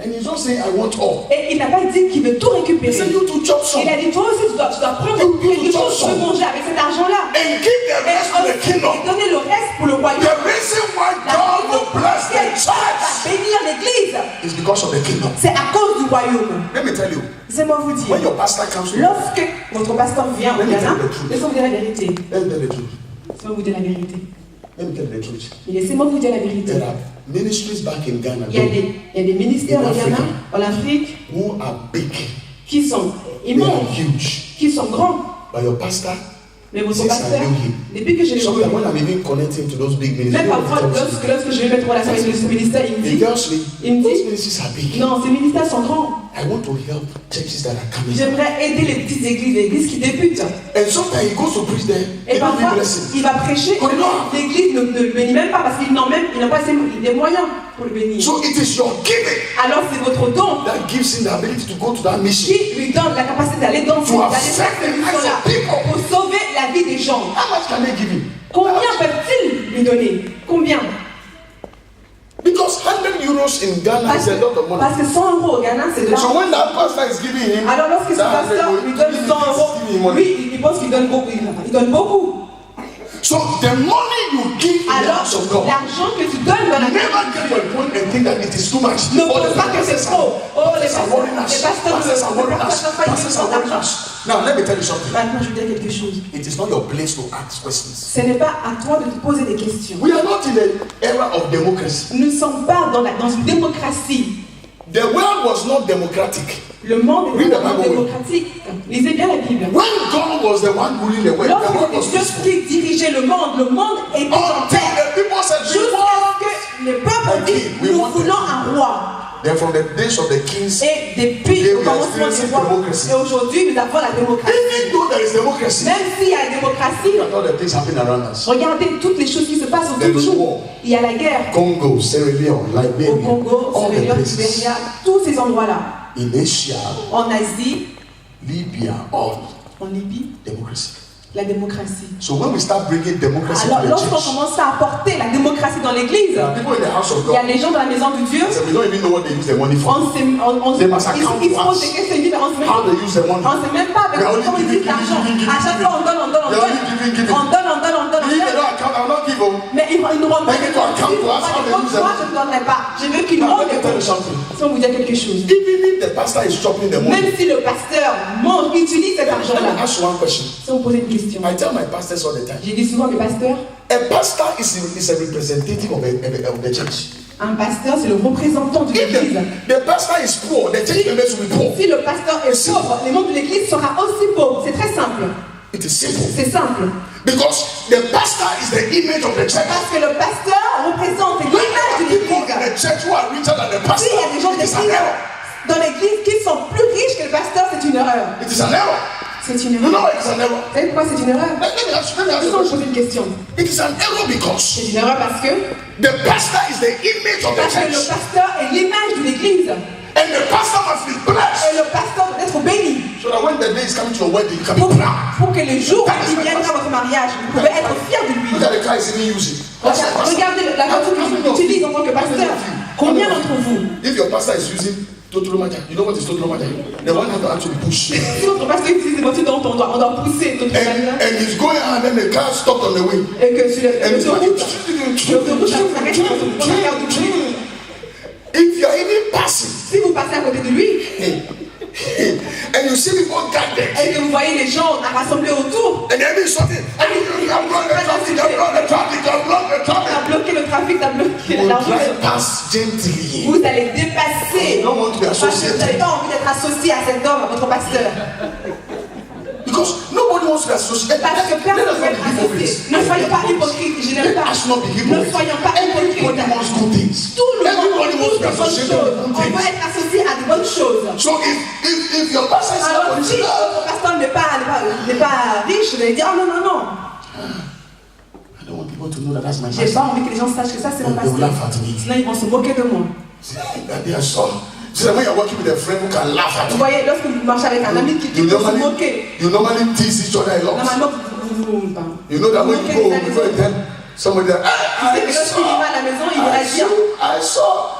B: And he's not saying, I want all.
A: Et il n'a pas dit qu'il veut tout
B: He
A: récupérer.
B: said, you to chop some
A: Il a dit, toi aussi tu dois prendre quelque chose, tu veux manger avec cet argent-là.
B: and give the rest to the kingdom.
A: Et donner le reste pour le royaume.
B: The reason why God will bless the church
A: Bénir l'église,
B: is because of the kingdom.
A: c'est à cause du royaume.
B: Let me tell you,
A: Laissez-moi vous
B: when
A: dire,
B: your pastor comes to you,
A: lorsque votre pasteur vient au Ghana, laissez-moi vous dire la vérité.
B: let me tell the truth.
A: Laissez-moi vous dire la vérité.
B: Let me tell the truth.
A: Et laissez-moi vous dire la vérité.
B: There are ministries back in Ghana
A: Il y a des ministères au Ghana, en Afrique,
B: who are big,
A: qui sont
B: they are
A: immenses,
B: huge.
A: qui sont grands.
B: But your pastor,
A: Mais votre
B: since I
A: pasteur,
B: knew him,
A: depuis que je l'ai
B: sometimes
A: connu,
B: when I'm even connecting to those big ministries,
A: même parfois lorsque je vais mettre en relation avec ce ministère, il me
B: he
A: dit,
B: tells me,
A: il me
B: those
A: dit,
B: ministries are big.
A: non, ces ministères sont grands.
B: I want to help churches that are coming.
A: J'aimerais aider les petites églises, les églises qui débutent.
B: And sometimes he goes to preach there,
A: Et
B: they don't
A: parfois,
B: be blessing.
A: il va prêcher,
B: Oh, non.
A: l'église ne le bénit même pas parce qu'ils n'ont pas les moyens pour le bénir.
B: So it is your giving
A: Alors c'est votre don
B: that gives him the ability to go to that mission.
A: qui lui donne la capacité d'aller dans
B: To
A: d'aller
B: affect
A: faire cette
B: the lives
A: mission-là
B: of people.
A: pour sauver la vie des gens.
B: How much can they give him?
A: Combien peuvent-ils lui donner? Combien?
B: Because 100 euros in Ghana is a lot of money.
A: Parce que 100 euros au Ghana, c'est de l'argent.
B: So when that pastor is giving him,
A: Alors lorsque ce
B: that
A: pasteur lui donne 100 euros, lui, il pense qu'il donne beaucoup. Il donne beaucoup.
B: so the money you give in the
A: Alors,
B: house of God,
A: l'argent que tu donnes dans la
B: never get to a point and think that it is too much.
A: ne
B: Oh,
A: pense pas que c'est trop. Oh, les
B: pastors are worrying us. Pastors are worrying us. Pastors are worrying
A: d'argent.
B: us. Now let me tell you something.
A: Maintenant, je vais dire quelque chose.
B: It is not your place to ask questions.
A: Ce n'est pas à toi de te poser des questions.
B: We are not in the era of democracy.
A: Nous ne sommes pas dans une démocratie.
B: The world was not democratic.
A: Le monde est
B: Read the
A: vraiment
B: Bible.
A: démocratique. Lisez bien la Bible.
B: When God was the one ruling the world
A: Lorsque
B: was
A: c'était
B: peaceful.
A: Dieu qui dirigeait le monde était en
B: Until
A: paix.
B: the people said, we
A: Jusqu'à
B: want.
A: ce que le peuple dit, nous voulons un roi.
B: Then from the days of the kings,
A: Et depuis
B: They
A: le
B: were
A: commencement des
B: experiencing
A: rois,
B: democracy.
A: et aujourd'hui nous avons la démocratie.
B: even though there is democracy,
A: Même s'il y a la démocratie,
B: look at all the things happening around us.
A: regardez toutes les choses qui se passent autour
B: There
A: de
B: is
A: nous.
B: war.
A: Il y a la guerre
B: Congo, Sierra Leone,
A: au
B: Liberia,
A: Congo,
B: all the
A: Sierra Leone,
B: places.
A: Libéria, tous ces endroits-là.
B: In Asia,
A: En Asie,
B: Libya, all
A: en Libye,
B: democracy.
A: La démocratie.
B: So when we start bringing democracy
A: Alors,
B: to the
A: lorsqu'on
B: church,
A: commence à apporter la démocratie dans l'église,
B: there are people in the house of
A: il y a
B: God.
A: des gens dans la maison de Dieu,
B: So we don't even know what they use their money for. They must account
A: ils
B: to
A: font
B: us
A: des questions, ils disent, on
B: how they use their money.
A: ne sait même pas avec
B: They are only
A: comment ils
B: giving,
A: utilisent l'argent.
B: giving,
A: À chaque fois, on donne.
B: They are only giving.
A: On donne.
B: If they don't account, I will not give them.
A: Mais ils nous rendent pas
B: They
A: des
B: need to account to us how they use
A: Moi,
B: them.
A: je ne donnerai pas. Je veux qu'ils
B: Now,
A: rendent
B: let me
A: des
B: tell you
A: comptes.
B: something.
A: Si on vous dit quelque chose.
B: Even if the pastor is chopping the money,
A: Même si le pasteur utilise cet
B: let me
A: argent-là.
B: ask you one question.
A: Si on vous pose une question.
B: I tell my pastors all the time.
A: J'ai dit souvent que pasteur,
B: A pastor is a representative of the church.
A: un pasteur, c'est le représentant de
B: If
A: l'église.
B: the pastor is poor, the church members will be poor.
A: Si le pasteur est pauvre, les membres de l'église seront aussi pauvres. C'est très simple.
B: It is simple.
A: C'est simple.
B: Because the pastor is the image of the church.
A: Parce que le pasteur représente l'image de
B: People in
A: l'église.
B: the church who are richer than the pastor,
A: S'il y a des gens
B: it is an
A: d'église
B: error.
A: dans l'église qui sont plus riches que le pasteur, c'est une erreur.
B: It is an error.
A: C'est une
B: You
A: erreur.
B: know it's an error.
A: Vous savez pourquoi c'est une erreur?
B: Let me ask you
A: Laissons
B: a
A: me
B: question.
A: poser une question.
B: It is an error because
A: C'est une erreur parce que
B: the pastor is the image of the
A: le
B: church.
A: pasteur est l'image de l'église.
B: And the pastor must be blessed.
A: Et le pasteur doit être béni.
B: So that when the day is coming to your wedding, you can be
A: Pour,
B: proud.
A: pour que le jour où il viendra à votre mariage, vous pouvez être fier de lui.
B: Look at the car he's even using. That's the pastor.
A: Regardez la voiture qu'il utilise en tant que pasteur. Combien d'entre vous,
B: If your pastor is using Totoro Maja, you know what is Totoro Maja? The one that actually push.
A: si votre pasteur utilise des voitures dont on doit pousser toute la manière,
B: And he's going out and then the car stopped on the way.
A: et que sur
B: And it's
A: l'autoroute,
B: like,
A: s'arrête sur la carte du prix.
B: if you're even passing
A: Si vous passez à côté de lui
B: and you see people gathered
A: et que vous voyez les gens rassemblés autour,
B: and every something, you can block the traffic, you block the traffic, you block the
A: t'as
B: traffic.
A: bloqué le trafic, t'as bloqué
B: You
A: la
B: will
A: route.
B: drive past gently.
A: Vous allez dépasser.
B: You don't want to be
A: Parce que vous n'avez
B: associated
A: pas envie d'être associé à cet homme, à votre pasteur.
B: because nobody wants to be associated.
A: Parce que
B: Let
A: personne
B: us
A: ne veut
B: not
A: être
B: be hypocrites.
A: associé. Ne soyons pas hypocrites. Je n'aime
B: Let
A: pas.
B: us not be
A: Ne
B: hypocrites.
A: soyons pas
B: Everybody
A: hypocrites.
B: wants good things.
A: Tout le monde
B: Everybody wants to be
A: veut de bonnes
B: associated
A: choses.
B: with good
A: On veut
B: things.
A: être associé à de bonnes choses.
B: So if your pastor is
A: Alors
B: not
A: si votre pasteur n'est pas riche, vous allez dire oh non.
B: I don't want people to know that that's my
A: J'ai
B: pastor.
A: pas envie que les gens sachent que ça c'est mon
B: They will
A: pasteur.
B: laugh at me.
A: Sinon ils vont se moquer de moi.
B: They are so. So when you're working with a friend who can laugh at
A: Vous
B: you,
A: voyez, lorsque vous marchez avec un ami qui
B: you
A: peut se moquer,
B: normally tease each other a lot.
A: normalement
B: You know that when you go before you tell somebody that
A: tu sais que lorsqu'il va à la maison, il va dire
B: I saw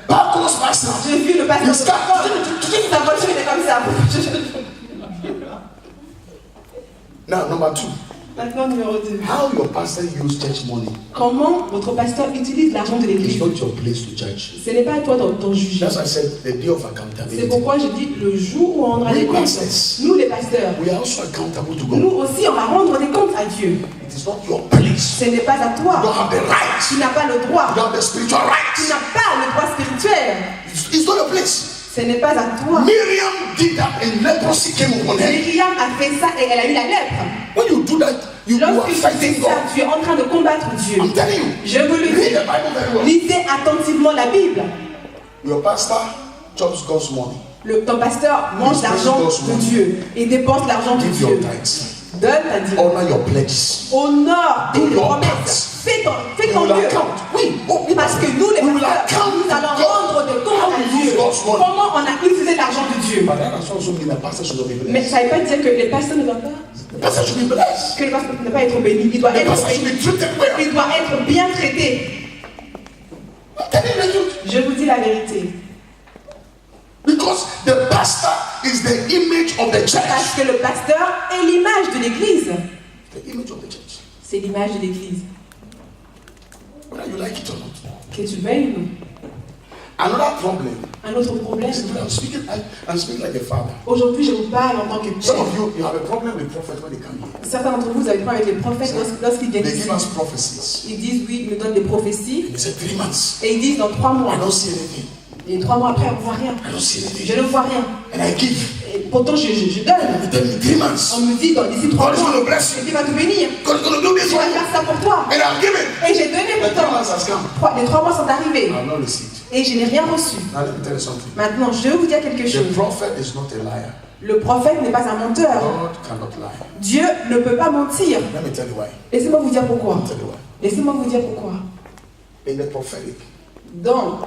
B: Paco's pastor.
A: j'ai vu le pasteur de
B: He's got-
A: sa voiture était comme ça.
B: Now number 2,
A: Maintenant numéro 2.
B: how your pastor use church money
A: Comment votre pasteur utilise l'argent de
B: is
A: l'église?
B: not your place to judge.
A: Ce n'est pas à toi d'en juger.
B: That's why I said the day of
A: C'est
B: accountability.
A: pourquoi je dis le jour où on rendra
B: We
A: des comptes.
B: pastors.
A: Nous les pasteurs,
B: We are also accountable to
A: nous
B: God.
A: aussi on va rendre des comptes à Dieu.
B: It is not your place.
A: Ce n'est pas à
B: You
A: toi.
B: don't have the right.
A: Tu n'as pas le droit.
B: You don't have the spiritual
A: Tu
B: rights.
A: n'as pas le droit spirituel.
B: It's not your place.
A: Ce n'est pas à toi.
B: Miriam did that and leprosy came upon her.
A: Myriam a fait ça et elle a eu la lèpre.
B: When you do that, you are
A: Lorsque tu fais
B: fighting
A: ça,
B: God.
A: tu es en train de combattre Dieu.
B: I'm telling you.
A: Je vous le
B: Read
A: dis.
B: the Bible very well.
A: Lisez attentivement la Bible.
B: Your pastor chops God's money.
A: Ton pasteur mange l'argent de Dieu et dépense l'argent de
B: Give
A: Dieu.
B: your tithes.
A: Donne ta dîme.
B: Honor your pledges.
A: Honore tes
B: Do your
A: promesses.
B: parts.
A: Fais ton
B: We
A: mieux.
B: will account. Oui.
A: Parce que nous, les
B: We will
A: pasteurs,
B: account
A: nous allons
B: to God.
A: rendre des comptes
B: How
A: à
B: we use
A: Dieu.
B: God's money.
A: Comment on a utilisé l'argent de Dieu.
B: But that also mean the pastor should not be
A: Mais
B: blessed.
A: ça ne veut pas dire que les pasteurs ne doivent pas,
B: The pastor should be blessed.
A: que le pasteur ne doit pas être béni. Il doit
B: The
A: être
B: pastor should
A: béni.
B: be treated well.
A: Il doit être bien traité.
B: I'm telling you the truth.
A: Je vous dis la vérité.
B: Because the pastor is the image of the church.
A: Parce que le pasteur est l'image de l'Église.
B: The image of the church.
A: C'est l'image de l'Église.
B: Whether you like it or not.
A: Que tu veuilles ou non.
B: Another problem.
A: Un autre problème.
B: I'm speaking like a father.
A: Aujourd'hui, je vous parle en tant que
B: Some
A: père.
B: of you have a problem with prophets when they come here.
A: Certains d'entre vous avez des problèmes avec les prophètes lorsqu'ils viennent
B: They
A: ici.
B: give us prophecies.
A: Ils disent oui, ils me donnent des prophéties.
B: They say 3 months.
A: Et ils disent dans 3 mois.
B: I don't see anything.
A: Et 3 mois après, on ne voit rien.
B: I don't see anything.
A: Je ne vois rien.
B: And I give.
A: Et pourtant, je donne.
B: You tell me 3 months.
A: On me dit d'ici 3
B: God is
A: mois,
B: going to bless you.
A: Dieu va te bénir.
B: God is going to do this
A: Tu
B: for
A: vas
B: you.
A: faire ça pour toi.
B: And I've given.
A: Et j'ai donné
B: The 3
A: pourtant.
B: months has come.
A: Les 3 mois sont arrivés.
B: I have not received.
A: Et je n'ai rien reçu.
B: Now let me tell you something.
A: Maintenant, je vais vous dire quelque
B: The
A: chose.
B: prophet is not a liar.
A: Le prophète n'est pas un menteur.
B: God cannot lie.
A: Dieu ne peut pas mentir.
B: Let me tell you why.
A: Laissez-moi vous dire pourquoi.
B: Let me tell you why.
A: Laissez-moi vous dire pourquoi.
B: In the prophetic,
A: Dans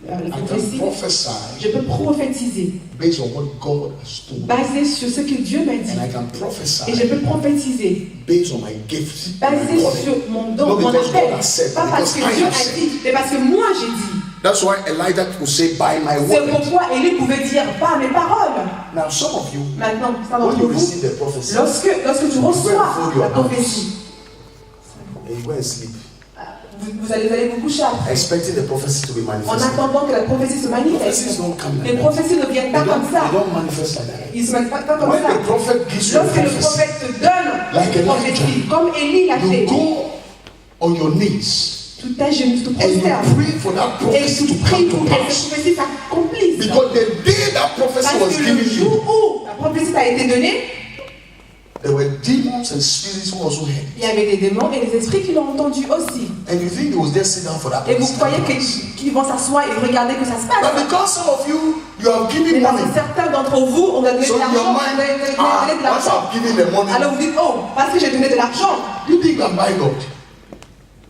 A: la
B: I can
A: prophétie.
B: prophesy
A: Je peux prophétiser
B: based on what God has told me.
A: basé sur ce que Dieu m'a dit.
B: And I can
A: Et je
B: prophesy
A: peux prophétiser
B: based on my gift, my
A: basé
B: calling.
A: sur mon don,
B: Not
A: mon
B: because
A: appel.
B: God has said,
A: Pas
B: but
A: parce que
B: because I
A: Dieu
B: have
A: a
B: said.
A: dit, mais parce que moi j'ai dit.
B: That's why Elijah could say, by my
A: C'est
B: word.
A: pourquoi Élie pouvait dire par mes paroles.
B: Now, some of you,
A: Maintenant, ça
B: when
A: d'entre
B: you
A: vous,
B: receive the prophecy,
A: lorsque tu reçois la prophétie,
B: and you go and sleep,
A: vous allez vous coucher après,
B: expecting the prophecy to be
A: en
B: manifested.
A: attendant que la prophétie se
B: Prophecies
A: manifeste.
B: don't come like
A: Les
B: that.
A: prophéties ne viennent pas
B: They
A: comme ça.
B: don't manifest like that.
A: Ils ne se manifestent pas comme
B: When
A: ça.
B: the prophet gives you a
A: Lorsque le
B: prophecy,
A: prophète te donne
B: Like
A: une
B: Elijah,
A: prophétie, comme Élie l'a
B: you
A: fait,
B: go on your knees
A: tu t'agenouilles, tu te
B: and you
A: prosternes
B: pray for that
A: et
B: prophecy
A: tu
B: to
A: pries
B: come
A: pour
B: to
A: que cette
B: pass.
A: prophétie s'accomplisse.
B: Because the day that prophecy
A: Parce
B: was
A: que le
B: given
A: jour
B: you,
A: où la prophétie t'a été donnée,
B: there were demons and spirits who also heard.
A: il y avait des démons et des esprits qui l'ont entendu aussi.
B: And you think they will just sit down for that
A: Et vous
B: prophecy.
A: croyez qu'ils vont s'asseoir et regarder que ça se passe.
B: But because some of you, you have
A: Mais
B: given
A: parce
B: money.
A: que certains d'entre vous, on a donné
B: So
A: de
B: in your
A: l'argent, on a
B: mind,
A: donné de
B: once
A: l'argent.
B: I've given the money,
A: Alors vous dites, oh, parce que j'ai donné de l'argent,
B: you think you can buy God.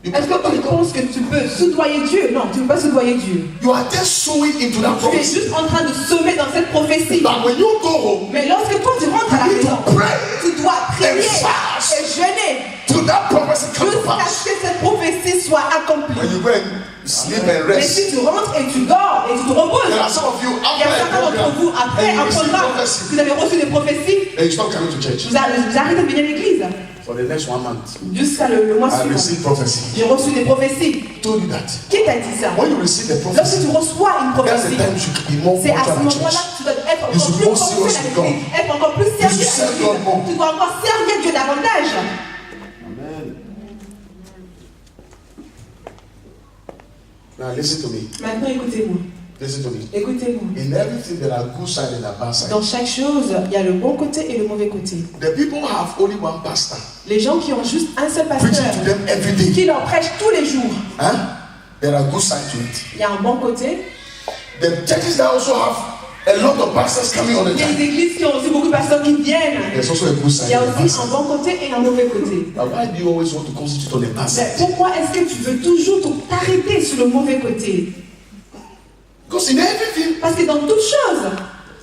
B: You
A: est-ce
B: cannot
A: que
B: buy
A: tu
B: God.
A: penses que tu peux soudoyer Dieu? Non, tu ne peux pas soudoyer Dieu.
B: You are just sowing into that
A: Tu es
B: prophecy.
A: juste en train de semer dans cette prophétie.
B: But when you go home,
A: Mais lorsque toi tu rentres à la
B: you need
A: maison,
B: to pray
A: tu dois prier
B: and fast
A: et jeûner
B: till that prophecy come to
A: jusqu'à
B: pass.
A: ce que cette prophétie soit
B: When
A: accomplie.
B: you go and sleep and
A: Mais
B: rest,
A: si tu rentres et tu dors et tu te reposes,
B: there are some of you
A: il y
B: after
A: a
B: a
A: certains d'entre vous,
B: program
A: après
B: and you
A: un
B: receive
A: programme,
B: prophecy
A: vous avez reçu des prophéties,
B: and you stop coming to church
A: vous arrêtez de venir à l'église
B: for the next 1 month.
A: jusqu'à le mois
B: I
A: suivant.
B: received prophecy.
A: J'ai reçu des prophéties.
B: Who told you that?
A: Qui t'a dit ça?
B: When you receive the
A: Lorsque
B: prophecy,
A: tu reçois une
B: that's the
A: prophétie,
B: time you should be more
A: c'est à ce
B: punctual at
A: moment-là
B: church.
A: que tu dois être
B: You
A: encore
B: should
A: plus
B: more
A: ponctuel
B: serious
A: à
B: with
A: l'église, être encore plus
B: You
A: sérieux
B: should
A: à
B: serve
A: l'église.
B: God more.
A: Tu dois encore servir Dieu davantage.
B: Now listen to me.
A: Maintenant, écoutez-moi.
B: Listen to me.
A: Écoutez-moi.
B: In everything there are good side and a bad side.
A: Dans chaque chose, il y a le bon côté et le mauvais côté.
B: The people have only one pastor
A: Les gens qui ont juste un seul
B: preaching
A: pasteur,
B: to them every day.
A: qui leur prêche tous les jours,
B: Huh? There are good sides to it.
A: il y a un bon côté.
B: The churches that also have a lot of pastors coming all the
A: Il y a
B: time.
A: des églises qui ont aussi beaucoup de pasteurs qui viennent.
B: There's also a good
A: Il
B: side
A: y a
B: and a bad
A: aussi un
B: side.
A: bon côté et un mauvais côté.
B: But why do you always want to concentrate on the bad
A: Mais
B: side?
A: pourquoi est-ce que tu veux toujours t'arrêter sur le mauvais côté?
B: Because in everything
A: Parce que dans toute chose,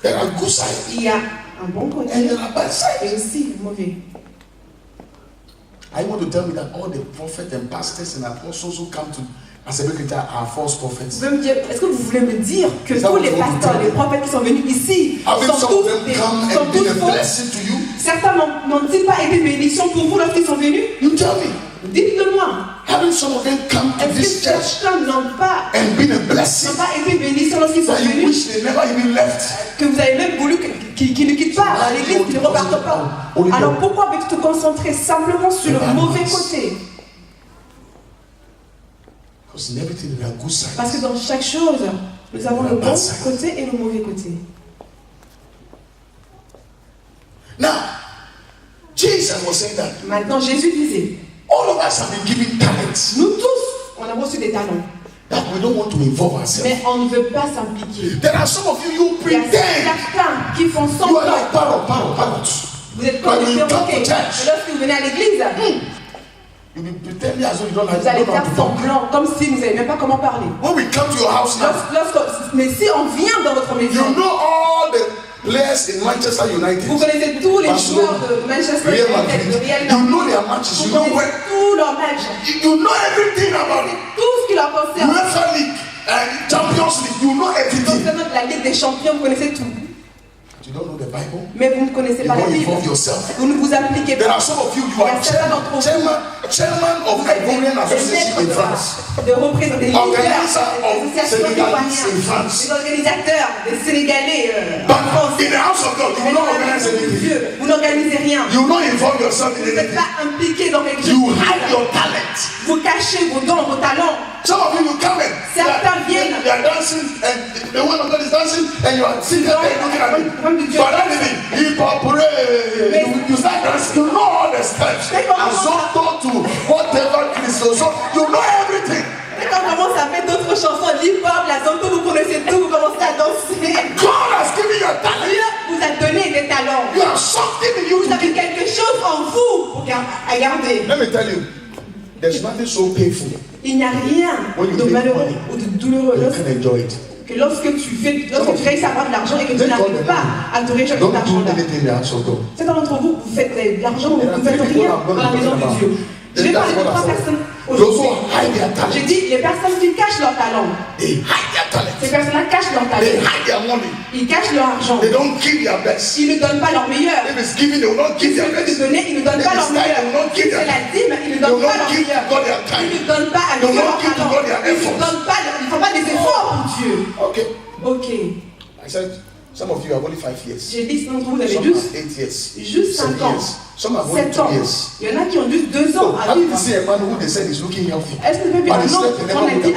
B: there are good sides
A: il y a un bon côté
B: and there are bad sides.
A: et aussi le mauvais.
B: I want to tell you that all the prophets and pastors and apostles who come to Assemblée are false prophets.
A: Vous pouvez me dire, est-ce que vous voulez me dire que
B: Ça,
A: tous
B: vous
A: les
B: pouvez me
A: pasteurs,
B: dire.
A: les prophètes qui sont venus ici
B: Haven't
A: sont
B: some
A: tous
B: of them come and been a
A: faux?
B: blessing to you?
A: Certains n'ont-ils pas été bénédictions pour vous lorsqu'ils sont venus?
B: You tell me.
A: Dites-le-moi.
B: Haven't some of them come to
A: Est-ce que
B: this church
A: certains n'ont pas
B: and been a blessing
A: été bénédictions lorsqu'ils sont
B: that you
A: venus?
B: wish they never even left?
A: Que vous avez même voulu qu'ils ne quittent pas l'église, qu'ils ne repartent pas. Alors pourquoi veux-tu te concentrer simplement sur le mauvais côté?
B: Because in everything there are good sides.
A: Parce que dans chaque chose, nous avons le bon côté et le mauvais côté.
B: Now, Jesus was saying that
A: Maintenant, Jésus disait,
B: all of us have been given talents
A: nous tous, on a reçu des talents,
B: that we don't want to involve ourselves.
A: mais on ne veut pas s'impliquer.
B: There are some of you, you
A: Il y a
B: pretend
A: certains qui font
B: you are
A: semblant.
B: like parrot.
A: Vous êtes comme
B: When
A: des
B: you come to
A: perroquets.
B: church.
A: Et lorsque vous venez à l'église,
B: You be pretending as though you don't
A: vous allez
B: know how
A: faire
B: to talk.
A: semblant, comme si vous ne savez même pas comment parler.
B: When we come to your house now,
A: Mais si on vient dans votre
B: you
A: maison,
B: know all the players in Manchester United.
A: vous connaissez tous les
B: Barcelona,
A: joueurs de Manchester
B: Real
A: United,
B: Madrid.
A: de Real
B: You know
A: Madrid.
B: their matches.
A: Vous
B: You know
A: connaissez
B: where.
A: tous leurs matchs.
B: You know everything about it.
A: Tout ce qui leur concerne.
B: UEFA League and Champions League. You know everything.
A: Concernant la Ligue des Champions, vous connaissez tout.
B: You don't know the Bible.
A: Mais vous ne connaissez
B: You
A: pas la
B: don't
A: Bible.
B: involve yourself.
A: Vous ne vous appliquez
B: There
A: pas.
B: are some of you, you
A: Il y
B: are
A: a certains d'entre vous.
B: chairman of Ivorian Association in France.
A: De représenter les
B: Organizer of
A: associations
B: Senegalese in
A: ivoiriennes,
B: France.
A: les organisateurs, des Sénégalais en
B: But
A: France.
B: in the house of God, you
A: Mais
B: will
A: dans
B: not
A: la
B: organize
A: maison de
B: anything.
A: Dieu, vous n'organisez rien.
B: You will not involve yourself
A: Vous
B: in
A: n'êtes
B: anything.
A: pas impliqué dans quelque chose.
B: You hide your talent.
A: Vous cachez vos dons, vos talents.
B: Some of you come in.
A: Certains viennent.
B: They are dancing and the one of God is dancing and you are sitting there looking at me. But anything, hip hop, you start dancing. You know all the steps. And so to whatever Christ. So you know everything.
A: Et quand on commence à faire d'autres chansons, l'hip-hop, la zanto, vous connaissez tout, vous commencez à danser.
B: God has given you a talent.
A: Dieu vous a donné des talents.
B: You have something in you
A: Vous
B: to
A: avez
B: give.
A: quelque chose en vous pour à garder.
B: Let me tell you. There's nothing so painful.
A: Il n'y a rien de malheureux ou de douloureux que lorsque tu réussis à avoir de l'argent et que tu n'arrives pas à te réjouir de l'argent-là. Certains d'entre vous, vous faites de l'argent, vous ne faites rien dans la maison de Dieu. Je vais parler de 3 personnes aujourd'hui. J'ai dit les personnes qui cachent leur talent. Ces personnes-là cachent leur talent. Ils cachent leur argent. Ils ne donnent pas leur meilleur. Si tu veux te donner, ils ne donnent pas leur meilleur. Si c'est la dîme, ils ne donnent pas leur meilleur. Ils ne donnent pas à Dieu leur talent. Ils ne font pas des efforts pour Dieu. Ok.
B: Some of you have only 5 years.
A: J'ai dit que vous avez
B: Some
A: juste
B: have 8 years.
A: 5 ans.
B: Some have only
A: 7 ans.
B: 2 years.
A: Il y en a qui ont juste 2 ans à
B: How did
A: vivre.
B: you see a man who they said is looking healthy?
A: Est-ce que tu peux dire non? On a dit,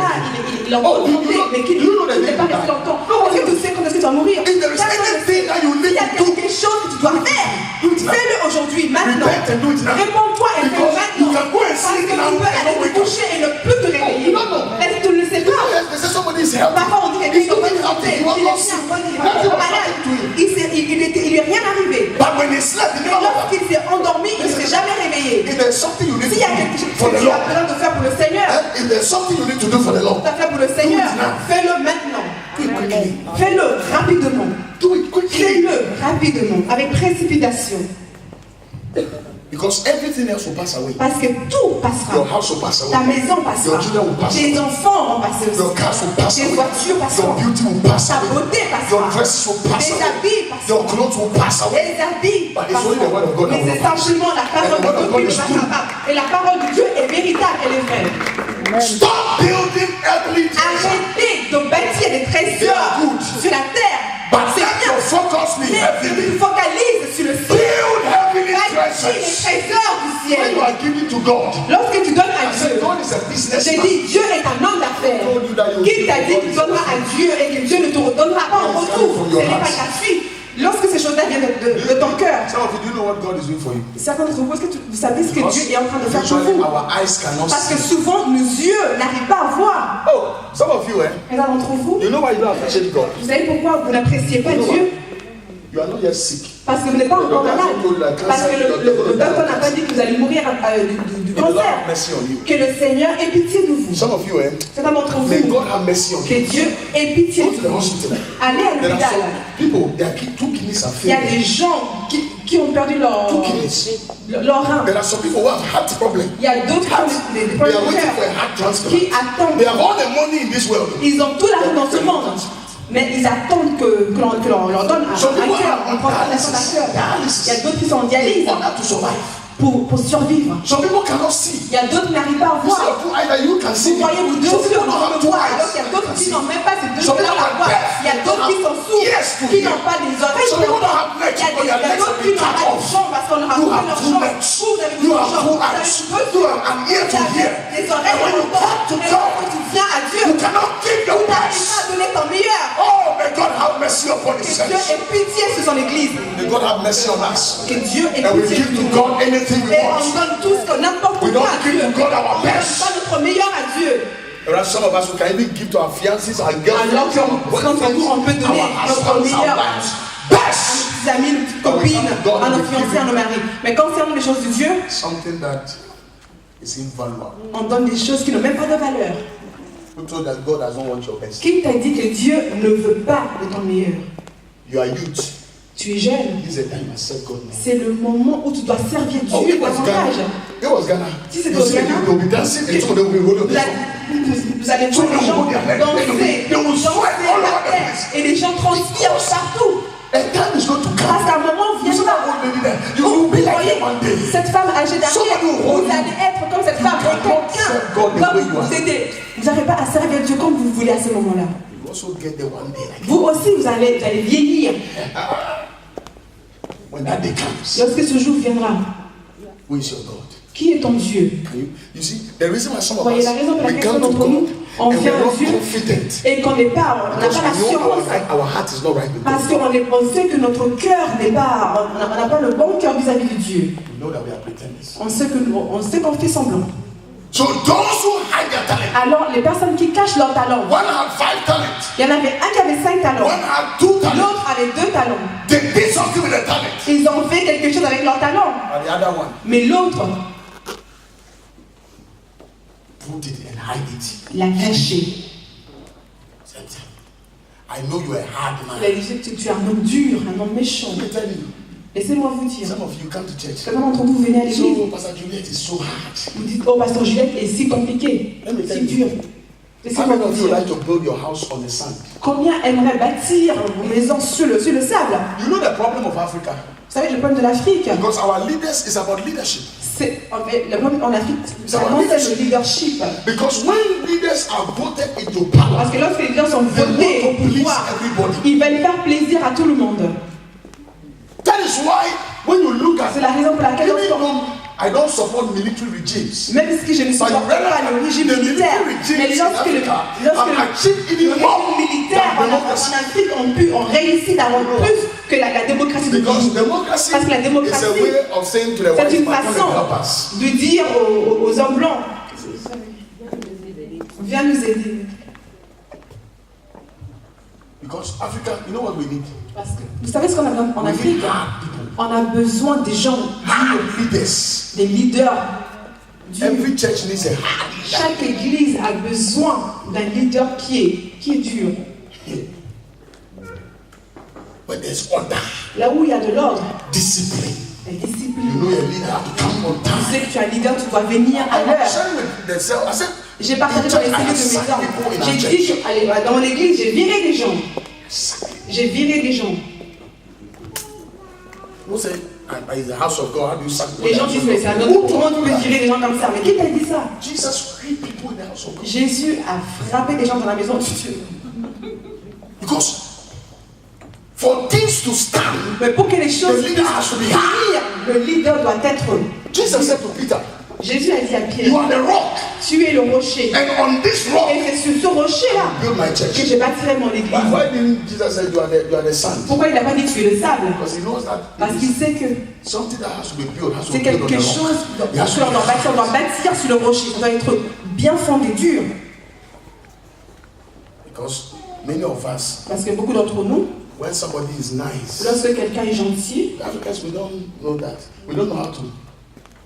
A: il est encore santé, mais qu'il n'est pas resté longtemps. Est-ce que tu sais quand est-ce que tu vas mourir?
B: If there is anything that you
A: Il
B: need
A: y a
B: to do,
A: quelque chose que tu dois faire. Fais-le aujourd'hui, maintenant.
B: repent and do it now.
A: Réponds-toi et fais-le
B: Because you
A: maintenant.
B: can go and
A: Parce que
B: sleep
A: tu
B: now
A: peux
B: and
A: aller
B: not
A: te
B: wake up.
A: coucher et ne plus te réveiller. Est-ce que tu ne le sais pas?
B: They say somebody is healthy.
A: Parfois on dit quelqu'un
B: He's
A: est en bonne
B: looking
A: santé,
B: healthy.
A: il
B: You
A: est
B: are not
A: bien,
B: sick.
A: il est pas malade. Il lui est rien arrivé.
B: But when he slept, he
A: Mais
B: never woke up.
A: lorsqu'il s'est endormi, il ne s'est jamais réveillé.
B: If there's something you need
A: S'il y a quelque
B: to
A: chose
B: do for
A: que
B: the
A: tu as
B: Lord,
A: besoin de faire pour le Seigneur,
B: if there's something you need to do for the Lord,
A: tu as fait pour le Seigneur, fais-le maintenant.
B: do it quickly.
A: Fais-le rapidement.
B: Do it quickly.
A: Fais-le rapidement, avec précipitation.
B: Because everything else will pass away.
A: Parce que tout passera.
B: Your house will pass away.
A: Ta maison passera.
B: Your children will pass
A: Tes
B: away.
A: enfants vont passer
B: Your
A: aussi.
B: cars will pass
A: Tes
B: away.
A: voitures
B: Your
A: passeront.
B: beauty will pass
A: Ta
B: away.
A: beauté
B: Your
A: passera.
B: dresses will pass
A: Tes
B: away.
A: habits
B: Your
A: passeront.
B: clothes will pass away.
A: Les habits
B: But it's only the word of God that
A: mais
B: will
A: c'est
B: pass.
A: simplement la parole
B: And the word of
A: de
B: God
A: Dieu
B: is
A: qui
B: true.
A: passera. Et la parole de Dieu est véritable, elle est vraie.
B: Stop building earthly things.
A: Arrêtez de bâtir des trésors
B: good.
A: sur la terre.
B: But
A: C'est
B: let
A: bien.
B: your focus be
A: Mais
B: heavenly.
A: tu focalises sur le ciel.
B: Build heavenly
A: Bâtis les
B: treasures.
A: trésors du
B: When
A: ciel.
B: you are giving to God,
A: Lorsque tu donnes à
B: I said
A: Dieu,
B: God is a
A: j'ai
B: businessman.
A: dit Dieu est un homme d'affaires. Qui t'a dit que tu donneras à Dieu et que Dieu ne te redonnera pas en retour? Ce n'est pas gratuit. Lorsque ces choses-là viennent de ton cœur,
B: Some of you, do you know what God is doing for you?
A: certains d'entre vous, est-ce que vous savez ce que Dieu est en train de faire pour
B: Usually
A: vous?
B: our eyes cannot
A: Parce que
B: see.
A: souvent, nos yeux n'arrivent pas à voir.
B: Oh, some of you,
A: Et l'un d'entre vous,
B: you know why you don't appreciate God?
A: vous savez pourquoi vous n'appréciez pas
B: You know
A: Dieu?
B: You are not yet sick.
A: Parce que vous n'êtes pas encore malade. Parce que le docteur n'a pas dit que vous allez mourir du
B: May the Lord
A: cancer.
B: have mercy on you.
A: Que le Seigneur ait pitié de vous.
B: Some of you,
A: Certains d'entre
B: may
A: vous,
B: God have mercy on
A: que
B: you.
A: Dieu ait pitié
B: Go
A: de
B: to the
A: vous.
B: hospital.
A: Allez à
B: There are
A: l'hôpital.
B: some people, their two kidneys are
A: Il y a
B: failing.
A: des gens qui ont perdu leur rein.
B: There are some people who have heart problems.
A: Il y a d'autres qui ont des
B: They
A: problèmes
B: are
A: de
B: waiting for
A: cœur,
B: a heart transplant.
A: qui attendent.
B: They have all the money in this world.
A: Ils ont tout l'argent dans ce monde, mais ils attendent que l'on leur donne un cœur, une transplantation d'un cœur. Il y a d'autres qui sont en dialyse
B: For that to survive.
A: pour survivre.
B: Some people cannot see.
A: Il y a d'autres qui n'arrivent pas à
B: You see,
A: voir.
B: either you can see.
A: Vous voyez, vous deux
B: Some
A: yeux,
B: people
A: vous
B: don't have
A: ne
B: two
A: voient.
B: eyes.
A: Alors qu'il y a d'autres qui n'ont même pas ces deux
B: Some
A: yeux
B: people
A: à
B: are
A: voir.
B: deaf.
A: Il y a d'autres qui sont sourds,
B: Yes, to
A: qui
B: hear.
A: n'ont pas les oreilles
B: Some
A: pour
B: people don't have
A: entendre.
B: legs,
A: Il y a
B: but their legs
A: d'autres
B: have
A: qui
B: been
A: n'ont
B: cut
A: pas de
B: off.
A: jambes parce qu'on leur a
B: You
A: coupé
B: have
A: leurs
B: two
A: jambes.
B: legs.
A: Vous avez
B: You
A: deux
B: have
A: jambes.
B: two
A: Vous avez
B: eyes.
A: deux
B: You
A: yeux.
B: have an ear to
A: Vous
B: hear.
A: avez des oreilles
B: And when
A: pour
B: you come to
A: entendre. Et
B: God,
A: quand tu viens à Dieu,
B: you cannot give your
A: tu n'arrives
B: best.
A: pas à donner ton meilleur.
B: Oh, may God have mercy upon
A: Que
B: His
A: Dieu
B: saints.
A: ait pitié sur son église.
B: May God have mercy on us.
A: Que Dieu ait
B: And we
A: pitié
B: give
A: sur
B: to
A: nous.
B: God anything we
A: Et on
B: want.
A: donne tout ce que n'importe
B: We
A: quoi
B: don't
A: à
B: give
A: Dieu.
B: to God our
A: On ne donne
B: best.
A: pas notre meilleur à Dieu.
B: There are some of us who can even give to our fiancés, our girlfriends,
A: Alors que
B: our boyfriends,
A: on peut donner
B: our
A: notre
B: husbands, our
A: meilleur
B: wives.
A: à
B: Best!
A: nos petits amis, nos petites copines, à nos fiancés, à nos maris. Mais concernant les choses de Dieu,
B: Something that is invaluable.
A: on donne des choses qui n'ont même pas de valeur.
B: Who told that God doesn't want your best?
A: Qui t'a dit que Dieu ne veut pas de ton meilleur?
B: You are youth.
A: Tu es jeune.
B: This is the time I serve God now.
A: C'est le moment où tu dois servir
B: Oh,
A: Dieu
B: it was Ghana.
A: davantage.
B: It was Ghana.
A: Si c'est
B: You
A: au
B: see,
A: Ghana,
B: they will be dancing and some of them will be rolling
A: Vous
B: the
A: allez,
B: song.
A: vous allez voir les gens danser par terre et les gens transpirent partout.
B: A time is going to
A: Parce
B: come.
A: qu'à un moment
B: You see
A: viendra.
B: that old lady there? You
A: Vous
B: will be like
A: voyez
B: her one day.
A: cette femme âgée d'arrière,
B: Somebody will hold
A: vous
B: you.
A: allez être comme cette femme.
B: You cannot serve God the way
A: Comme
B: you are.
A: vous aidez. Vous n'arrivez pas à servir Dieu comme vous voulez à ce moment-là.
B: You also get there one day. Like
A: Vous aussi, vous allez vieillir.
B: when that day comes,
A: Lorsque ce jour viendra,
B: who is your God?
A: qui est ton Dieu?
B: You see, the reason why some of
A: Voyez
B: us
A: la raison pour
B: we
A: laquelle
B: come to
A: d'entre nous,
B: God
A: on
B: and
A: vient
B: we're
A: à
B: not
A: Dieu
B: confident
A: et qu'on n'est pas, on n'a
B: because
A: pas
B: we know
A: l'assurance.
B: our heart is not right with
A: Parce
B: God.
A: qu'on sait que notre cœur n'est pas, on n'a pas le bon cœur vis-à-vis de Dieu.
B: We know that we are pretenders.
A: On sait qu'on fait semblant.
B: So those who hide their talent,
A: Alors, les personnes qui cachent leur talent,
B: one had 5 talents,
A: il y en avait un qui avait 5 talents,
B: one had 2 talents.
A: l'autre avait 2 talents.
B: They did something with the talent,
A: Ils ont fait quelque chose avec leur talent.
B: and the other one,
A: Mais l'autre,
B: put it and hide it.
A: Il l'a caché.
B: I know you are a hard man.
A: Il a dit que tu es un homme dur, un homme méchant.
B: Let me tell you.
A: Laissez-moi vous dire.
B: Some of you come to church.
A: Certains d'entre vous venez à l'église.
B: So, Pastor Juliet is so hard.
A: Vous dites, oh, Pasteur Juliette est si compliqué, si dur.
B: How
A: Laissez-moi
B: many
A: vous
B: of you
A: dire.
B: like to build your house on the sand?
A: Combien aimeraient bâtir vos maisons sur le sable?
B: You know the problem of Africa?
A: Vous savez, le problème de l'Afrique,
B: Because our leaders is about leadership.
A: c'est en fait, le problème en Afrique, vraiment, c'est le leadership.
B: Because when leaders are voted into power,
A: Parce que lorsque les leaders sont
B: they
A: votés
B: want
A: au
B: to please
A: pouvoir,
B: everybody.
A: ils veulent faire plaisir à tout le monde.
B: That is why when you look at
A: C'est la raison pour laquelle
B: even though I don't support military regimes,
A: même si je ne
B: but
A: supporte pas le régime
B: the
A: militaire,
B: military
A: mais
B: regimes in
A: lorsque le
B: Africa have achieved even
A: régime
B: more
A: militaire
B: than
A: en
B: democracy.
A: Afrique ont réussi d'avoir plus que la démocratie de
B: Because
A: Guinée.
B: democracy
A: Parce que la
B: is
A: démocratie,
B: a way of saying to the
A: c'est
B: white
A: une
B: man, come
A: façon
B: and help us.
A: de dire aux hommes blancs, viens nous aider.
B: Because Africa, you know what we need?
A: Parce que vous savez ce qu'on a besoin en
B: We
A: Afrique?
B: need hard people,
A: On a besoin des gens
B: hard
A: durs,
B: leaders.
A: des leaders durs.
B: Every church needs a hard leader.
A: Chaque église a besoin d'un leader qui est dur.
B: When there's order,
A: Là où il y a de l'ordre,
B: discipline.
A: la
B: You
A: discipline.
B: know your leader have to come on
A: Tu
B: time.
A: sais que tu as un leader, tu dois venir à
B: I'm
A: l'heure.
B: sharing with the cell. I said,
A: J'ai partagé dans les cellules de mes hommes. J'ai dit dans mon église, j'ai viré des gens. J'ai viré des gens.
B: who say, it's the house of God, how do you sack
A: Les gens disent, mais c'est un autre. Comment tu peux virer des gens comme ça? Mais qui t'a dit ça?
B: Jesus freed people in the house of God.
A: Jésus a frappé des gens dans la maison de Dieu.
B: Because for things to stand,
A: Mais pour que les choses
B: the leader has to be hard.
A: tenir, le leader doit être.
B: Jesus said to Peter,
A: Jésus a dit à Pierre,
B: you are the rock,
A: tu es le rocher.
B: and on this rock,
A: Et c'est sur ce rocher-là
B: build my
A: que
B: church.
A: je bâtirai mon église.
B: But why didn't Jesus say you are the sand?
A: Pourquoi il n'a pas dit tu es le sable?
B: Because he knows that
A: Parce qu'il sait que
B: something that has to be built has to
A: c'est
B: be built on
A: quelque
B: the
A: chose
B: rock. It has
A: que
B: to
A: l'on
B: be
A: doit bâtir. On doit bâtir sur le rocher. On doit être bien fondé, dur.
B: Because many of us,
A: Parce que beaucoup d'entre nous,
B: when somebody is nice,
A: lorsque quelqu'un est gentil,
B: Africans, we don't know that. We don't know how to.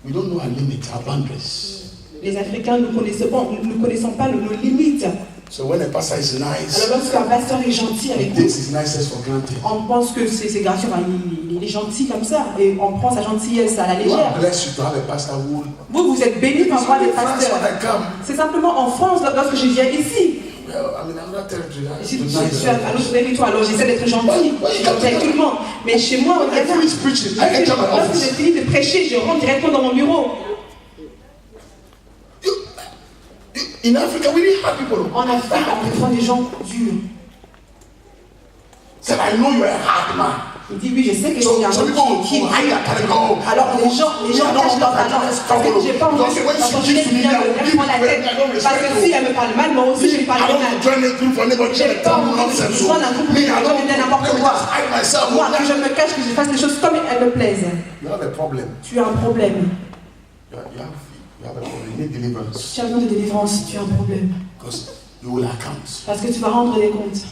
B: We don't know our limits, our boundaries.
A: les Africains ne connaissons pas nos limites.
B: So when a pastor is nice,
A: Alors lorsqu'un pasteur est gentil
B: he
A: avec nous,
B: takes his niceness for granted.
A: on pense que c'est gratuit, enfin, il est gentil comme ça, et on prend sa gentillesse à la
B: God
A: légère.
B: bless you to have a pastor who.
A: Vous êtes bénis par avoir des
B: In France,
A: pasteurs.
B: when I come,
A: C'est simplement en France, lorsque je viens ici.
B: well, I'm in another territory. I have
A: Je
B: to be
A: suis à
B: nice.
A: l'autre territoire, alors j'essaie d'être gentil, gentil avec tout le monde. Mais chez moi, au
B: When I
A: Ghana,
B: finish preaching, I enter my
A: lorsque
B: office.
A: j'ai fini de prêcher, je rentre directement dans mon bureau.
B: In Africa, we didn't have people.
A: En Afrique, on besoin des gens durs.
B: Said, I know you're a hard man.
A: Il dit oui, je sais que je
B: So
A: suis un
B: some
A: homme
B: people
A: qui
B: will hide their talent. Go.
A: Alors les gens cachent leur talent. Parce que j'ai pas envie
B: Because when
A: quand
B: she
A: je
B: gives me
A: viens
B: now,
A: de
B: give
A: prendre la tête.
B: I don't
A: Parce que
B: respect
A: si
B: you.
A: elle me parle mal, moi aussi je lui
B: I
A: parle
B: don't
A: mal.
B: join a group for anybody.
A: J'ai pas envie de
B: Nonsense.
A: joindre un groupe
B: Me, I
A: de
B: don't.
A: gens n'importe
B: Let me
A: quoi.
B: just hide myself.
A: Moi, que je me cache, que je fasse les choses comme elles me plaisent.
B: You have a problem.
A: Tu as un problème.
B: You have a problem. You need deliverance.
A: Tu as besoin de délivrance, tu as un problème.
B: Because you will account.
A: Parce que tu vas rendre des comptes.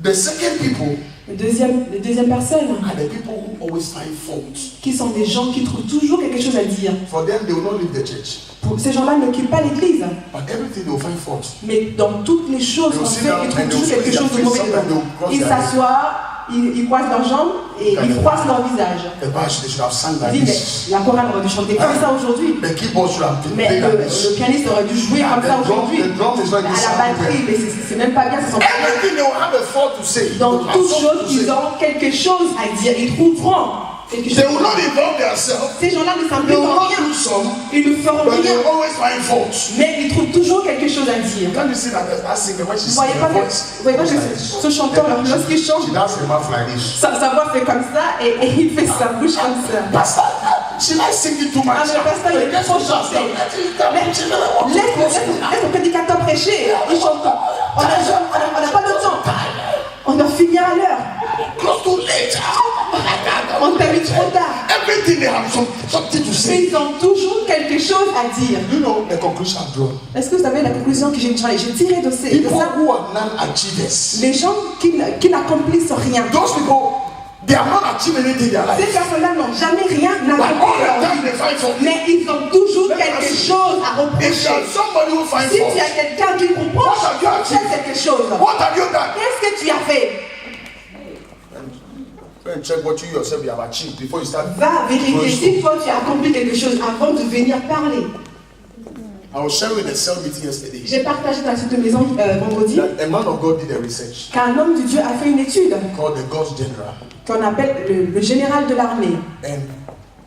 B: The second people
A: Les deuxième personne,
B: are the people who always find fault.
A: qui sont des gens qui trouvent toujours quelque chose à dire.
B: For them, they will not leave the church.
A: Pour ces gens-là ne quittent pas l'église.
B: But everything they will find fault.
A: Mais dans toutes les choses qu'on fait, ils trouvent toujours quelque chose de mauvais dedans. Ils s'assoient, ils croisent leurs jambes et ils froissent leur visage.
B: The Bible, they should have sung like
A: Ils disent,
B: this.
A: mais la chorale aurait dû chanter comme ça aujourd'hui.
B: The keyboard should have been
A: Mais
B: played like this.
A: le pianiste aurait dû jouer comme ça aujourd'hui.
B: The drum is like
A: À
B: this.
A: la batterie, mais c'est même pas bien, ça sent pas bien.
B: Everything they will have a fault to say.
A: Dans
B: They will have
A: toute
B: something
A: chose,
B: to
A: ils
B: say.
A: auront quelque chose à dire. Ils trouveront quelque chose.
B: They will not involve themselves.
A: Ces gens-là ne
B: They
A: s'impliquent
B: will
A: en
B: not
A: rien.
B: do some,
A: Ils ne feront
B: but they
A: rien.
B: will always find fault.
A: Mais ils trouvent toujours quelque chose à dire.
B: Can't you see that singer when she
A: Vous
B: sings
A: voyez
B: her
A: pas que,
B: voice?
A: vous voyez pas que ce chanteur, lorsqu'il chante,
B: She does her mouth like this.
A: sa voix fait comme ça et il fait sa bouche comme ça.
B: Pastor, she likes singing too much.
A: Ah, mais le pasteur, il est trop chanté. Laisse le prédicateur prêcher. Il chante. On n'a pas le temps. On doit finir à l'heure.
B: Close to late.
A: On termine trop tard.
B: Everything they have something to
A: Mais
B: say.
A: ils ont toujours quelque chose à dire.
B: You know the conclusion I've drawn.
A: Est-ce que vous savez la conclusion que j'ai tirée de
B: People
A: ça?
B: who are non-achievers.
A: Les gens qui n'accomplissent rien.
B: Those people, They have not achieved anything in their life.
A: Ces personnes-là n'ont jamais rien
B: But all
A: accompli.
B: the time they find fault.
A: Mais ils ont toujours
B: Let
A: quelque
B: us see.
A: chose à
B: If
A: reprocher.
B: there is somebody who finds
A: Si
B: fault,
A: tu as quelqu'un qui reproche,
B: What have you achieved?
A: fais quelque chose.
B: what have you done?
A: Qu'est-ce que tu as fait?
B: Go and check what you yourself have achieved before you start.
A: Va vérifier si toi tu as accompli quelque chose avant de venir parler.
B: I was sharing in a cell meeting yesterday
A: J'ai partagé dans la suite de maison vendredi
B: that a man of God did a research
A: qu'un homme de Dieu a fait une étude
B: called the God's General,
A: qu'on appelle le général de l'armée.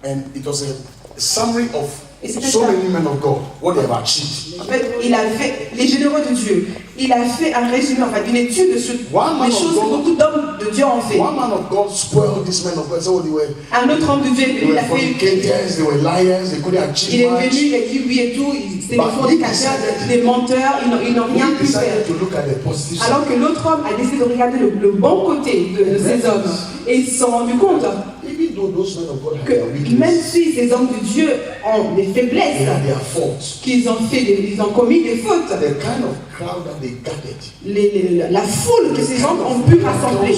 B: and it was a summary of
A: Et c'était
B: so
A: ça.
B: many men of God, what they have achieved.
A: En fait, il a fait, les généraux de Dieu, il a fait un résumé, en fait, une étude sur les choses que beaucoup d'hommes de Dieu ont fait.
B: One man of God spoiled this man of God. So they were
A: Un autre homme de Dieu,
B: They
A: il
B: were
A: a fait,
B: fornicators, they were liars, they couldn't
A: il
B: achieve
A: est venu,
B: much.
A: il a dit oui et tout, c'était des
B: But
A: fornicateurs, des menteurs, ils n'ont rien
B: We
A: pu faire.
B: decided to look at the positive side.
A: Alors que l'autre homme a décidé de regarder le bon côté de ces hommes. Et ils se sont rendus compte
B: Even though those men of God had
A: que
B: their
A: même
B: weaknesses,
A: si ces hommes de Dieu ont des
B: they
A: faiblesses,
B: had their faults.
A: qu'ils ont fait, ils ont commis des fautes,
B: The kind of crowd that they gathered,
A: la foule que ces gens ont pu rassembler,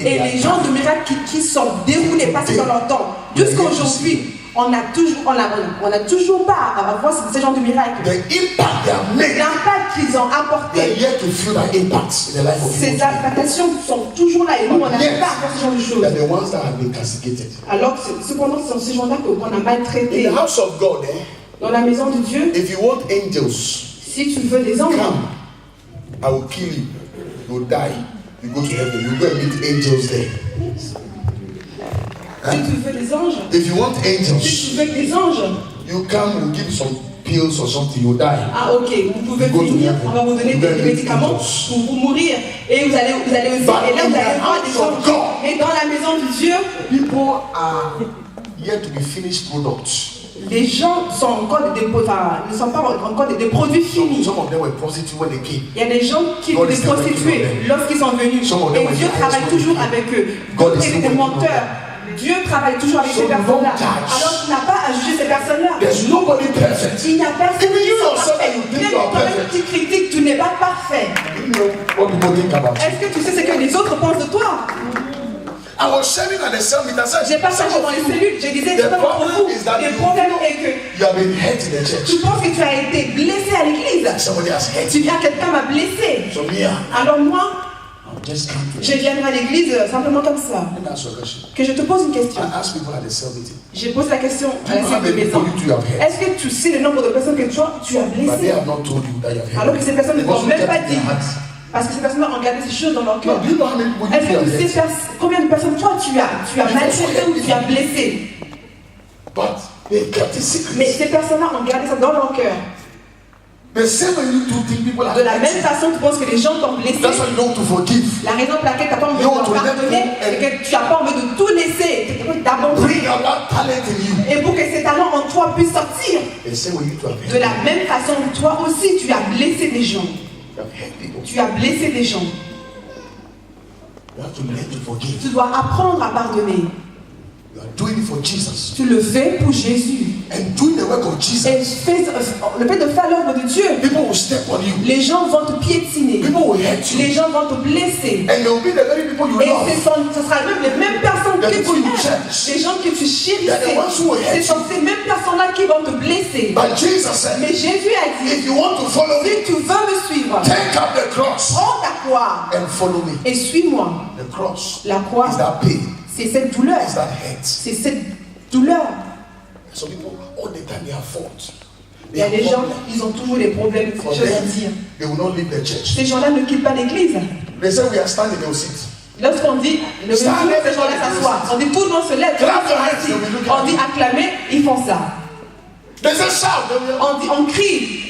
A: et les gens de miracles qui sont déroulés, passés dans leur temps, jusqu'à aujourd'hui, on n'a toujours pas à voir ces gens de miracles.
B: the impact they have made,
A: L'impact qu'ils ont
B: they are
A: apporté,
B: yet to feel that impact in the life of
A: ces
B: people.
A: impactations sont toujours là et nous, on n'arrive pas à faire ce genre de
B: They
A: choses.
B: are the ones that have been castigated.
A: Alors que cependant, ce sont ces gens-là qu'on a
B: In
A: maltraités.
B: the house of God,
A: Dans la maison de Dieu,
B: if you want angels,
A: si tu veux des anges,
B: come. I will kill you. You will die. You go to heaven. You go and meet angels there.
A: si tu veux des anges,
B: If you want
A: si
B: angels,
A: tu veux des anges,
B: you come, we'll give you some pills or something, you die.
A: ah ok, vous pouvez venir, on va vous donner des médicaments pour vous mourir et vous allez aussi, et là vous allez voir des gens. Et dans la maison de Dieu,
B: People are yet to be finished products.
A: les gens sont encore ne sont pas encore des produits finis.
B: Some of them were prostitutes when they came.
A: Il y a des gens qui étaient des prostituées lorsqu'ils sont venus. Et Dieu travaille toujours avec eux. D'autres étaient des menteurs. Dieu travaille toujours avec ces personnes-là. Alors tu n'as pas à juger ces personnes-là.
B: There's nobody perfect.
A: Il n'y a personne
B: Even you
A: qui est
B: yourself,
A: parfait.
B: you think
A: Même
B: you are
A: toi-même
B: perfect.
A: tu critiques, tu n'es pas parfait.
B: You know what people think about you.
A: Est-ce que tu sais ce que les autres pensent de toi?
B: I was sharing at the cell meeting. I said,
A: J'ai partagé dans les cellules, je disais,
B: The
A: c'est pas pour vous.
B: problem is that
A: Le problème est que
B: you have been hurt in the church.
A: tu penses que tu as été blessé à l'église.
B: Somebody has hurt
A: Tu
B: you.
A: viens, quelqu'un m'a blessé.
B: So me,
A: Alors moi,
B: I'll just come to
A: je
B: you.
A: viendrai à l'église simplement comme ça.
B: Let me ask you a question.
A: Que je te pose une question.
B: I ask people at the cell meeting.
A: J'ai posé la question à la
B: How
A: salle de
B: many people
A: maison.
B: you two have hurt?
A: Est-ce que tu sais le nombre de personnes que toi, tu as
B: But they
A: blessées?
B: have not told you that you have hurt.
A: Alors que ces personnes ne
B: Because
A: t'ont
B: you
A: même pas
B: kept
A: dit.
B: their hearts.
A: Parce que ces personnes ont gardé ces choses dans leur
B: No,
A: cœur.
B: do you know how many people
A: Est-ce
B: you
A: que tu
B: have
A: sais
B: hurt?
A: combien de personnes toi tu as maltraité ou tu as blessé?
B: But they kept it secret.
A: Mais ces personnes-là ont gardé ça dans leur cœur.
B: The same way you two think people are
A: De la
B: hurt
A: même
B: you.
A: façon, tu penses que les gens t'ont blessé.
B: That's why you don't want to forgive.
A: La raison pour laquelle tu n'as pas envie de
B: Non,
A: leur
B: tu
A: pardonner,
B: l'aimes
A: c'est que tu n'as pas envie de tout laisser. Tu as envie d'abandonner.
B: Bring out that talent in you.
A: Et pour que ces talents en toi puissent sortir.
B: The same way you two have
A: De
B: hurt.
A: la même façon, toi aussi, tu as blessé des gens.
B: You have hurt people.
A: Tu as blessé des gens.
B: You have to learn to forgive.
A: Tu dois apprendre à pardonner.
B: You are doing it for Jesus.
A: Tu le fais pour Jésus.
B: And doing the work of Jesus.
A: Et le fait de faire l'œuvre de Dieu,
B: People will step on you.
A: les gens vont te piétiner.
B: People will hurt you.
A: Les gens vont te blesser.
B: And they will be the very people you
A: Et
B: love.
A: ce sera même les mêmes personnes
B: The
A: que
B: people
A: tu
B: you
A: aimes.
B: cherish.
A: Les gens que tu
B: They are the ones who will
A: chérissais.
B: hurt
A: Ce sont ces mêmes personnes-là qui vont te blesser.
B: But Jesus said,
A: Mais Jésus a dit,
B: if you want to follow me,
A: si tu veux me suivre,
B: take up the cross
A: prends ta croix
B: and follow me.
A: et suis-moi.
B: The cross
A: La croix,
B: is that pain,
A: c'est cette douleur.
B: is that hurt.
A: C'est cette douleur.
B: Some people, all the time, they have fault.
A: Il y a des gens, ils ont toujours des problèmes, des
B: For
A: choses à
B: them,
A: dire.
B: they will not leave the church.
A: Ces gens-là ne quittent pas l'église.
B: They say we are standing, they will sit.
A: Lorsqu'on dit, le jour où ces gens-là s'assoient, on dit tout le monde se lève, tout le monde se assis. On dit acclamer, ils font ça.
B: They say shout, they will.
A: On crie,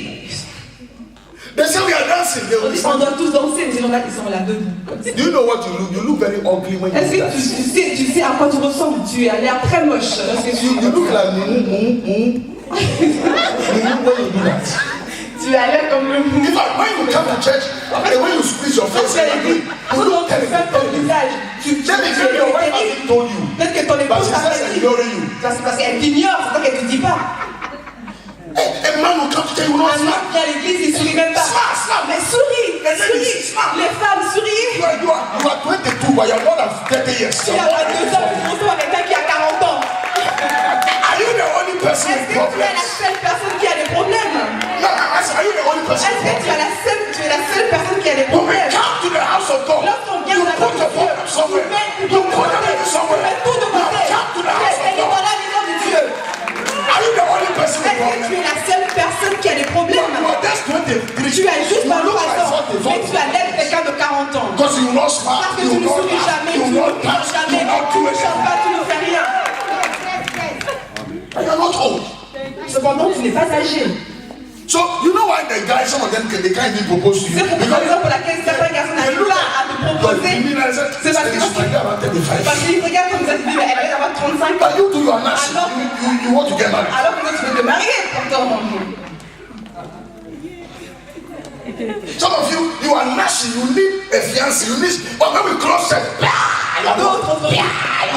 B: They say we are dancing, they
A: on
B: will
A: dit
B: listen.
A: on doit tous danser, mais ces gens-là, ils sont là debout. Comme ça.
B: Do you know what you look? You look very ugly when you
A: Est-ce
B: do
A: que
B: that.
A: tu sais à quoi tu ressembles? Tu as l'air très moche. Lorsque
B: You look like mumu. When you do that.
A: tu as l'air comme le mou.
B: In fact, when you come to church, the way you squeeze your face, you
A: Tout
B: look
A: tu fais ton
B: terrible.
A: visage. Tu
B: Let me tell you, your wife hasn't told you.
A: peut-être que ton
B: But
A: épouse
B: she
A: t'a
B: says
A: pas dit.
B: ignoring you.
A: Ça, c'est parce qu'elle t'ignore, c'est ça qu'elle te dit pas.
B: A man will come to tell you, will not
A: Un homme
B: smile.
A: vient à l'église, il sourit même pas.
B: Smile.
A: Mais souris,
B: Les
A: souris.
B: smile.
A: Les femmes sourient.
B: You are 22, but you are more than 30 years. years.
A: Il y a 22 ans, tu reçois quelqu'un qui a 40 ans.
B: Are you the only person
A: Est-ce
B: with
A: que tu es la
B: problems?
A: seule personne qui a des problèmes?
B: No, I said, are you the only person
A: Est-ce
B: with
A: que tu es
B: problems?
A: la seule personne qui a des
B: When we
A: problèmes?
B: come to the house of God,
A: Lorsqu'on
B: you
A: vient dans la
B: put
A: maison
B: your
A: de Dieu,
B: problem somewhere.
A: tu
B: You
A: mets
B: put your
A: tout de
B: baby
A: côté.
B: somewhere.
A: Tu mets tout de
B: Now
A: côté.
B: come to the house of
A: Elle est dans
B: God.
A: la maison de Dieu.
B: Are you the only person with
A: Est-ce que tu
B: problems?
A: es la seule personne qui a des problèmes?
B: You are just 23.
A: Tu as juste
B: You
A: 23
B: look like
A: ans,
B: 40,
A: mais tu as l'air de quelqu'un de 40 ans.
B: Because you will not smile,
A: Parce que
B: you
A: tu
B: will
A: ne
B: not
A: souris
B: laugh,
A: jamais,
B: you
A: tu
B: will
A: ne
B: not
A: parles
B: dance, you
A: jamais,
B: will not
A: tu
B: do
A: ne chantes pas,
B: anything.
A: tu ne fais rien.
B: And you are not old.
A: Cependant, tu n'es pas âgé.
B: So you know why the guys, some of them, they can't even propose to you.
A: C'est pour la raison pour laquelle certains garçons n'arrivent pas à te proposer. C'est parce qu'ils regardent comme ça, ils disent, elle va avoir 35 ans.
B: But you do your nursing, you want to get married.
A: Alors que toi, tu veux te marier pourtant.
B: Some of you are nursing, you need a fiancé, you need, but when we close it,
A: D'autres, vous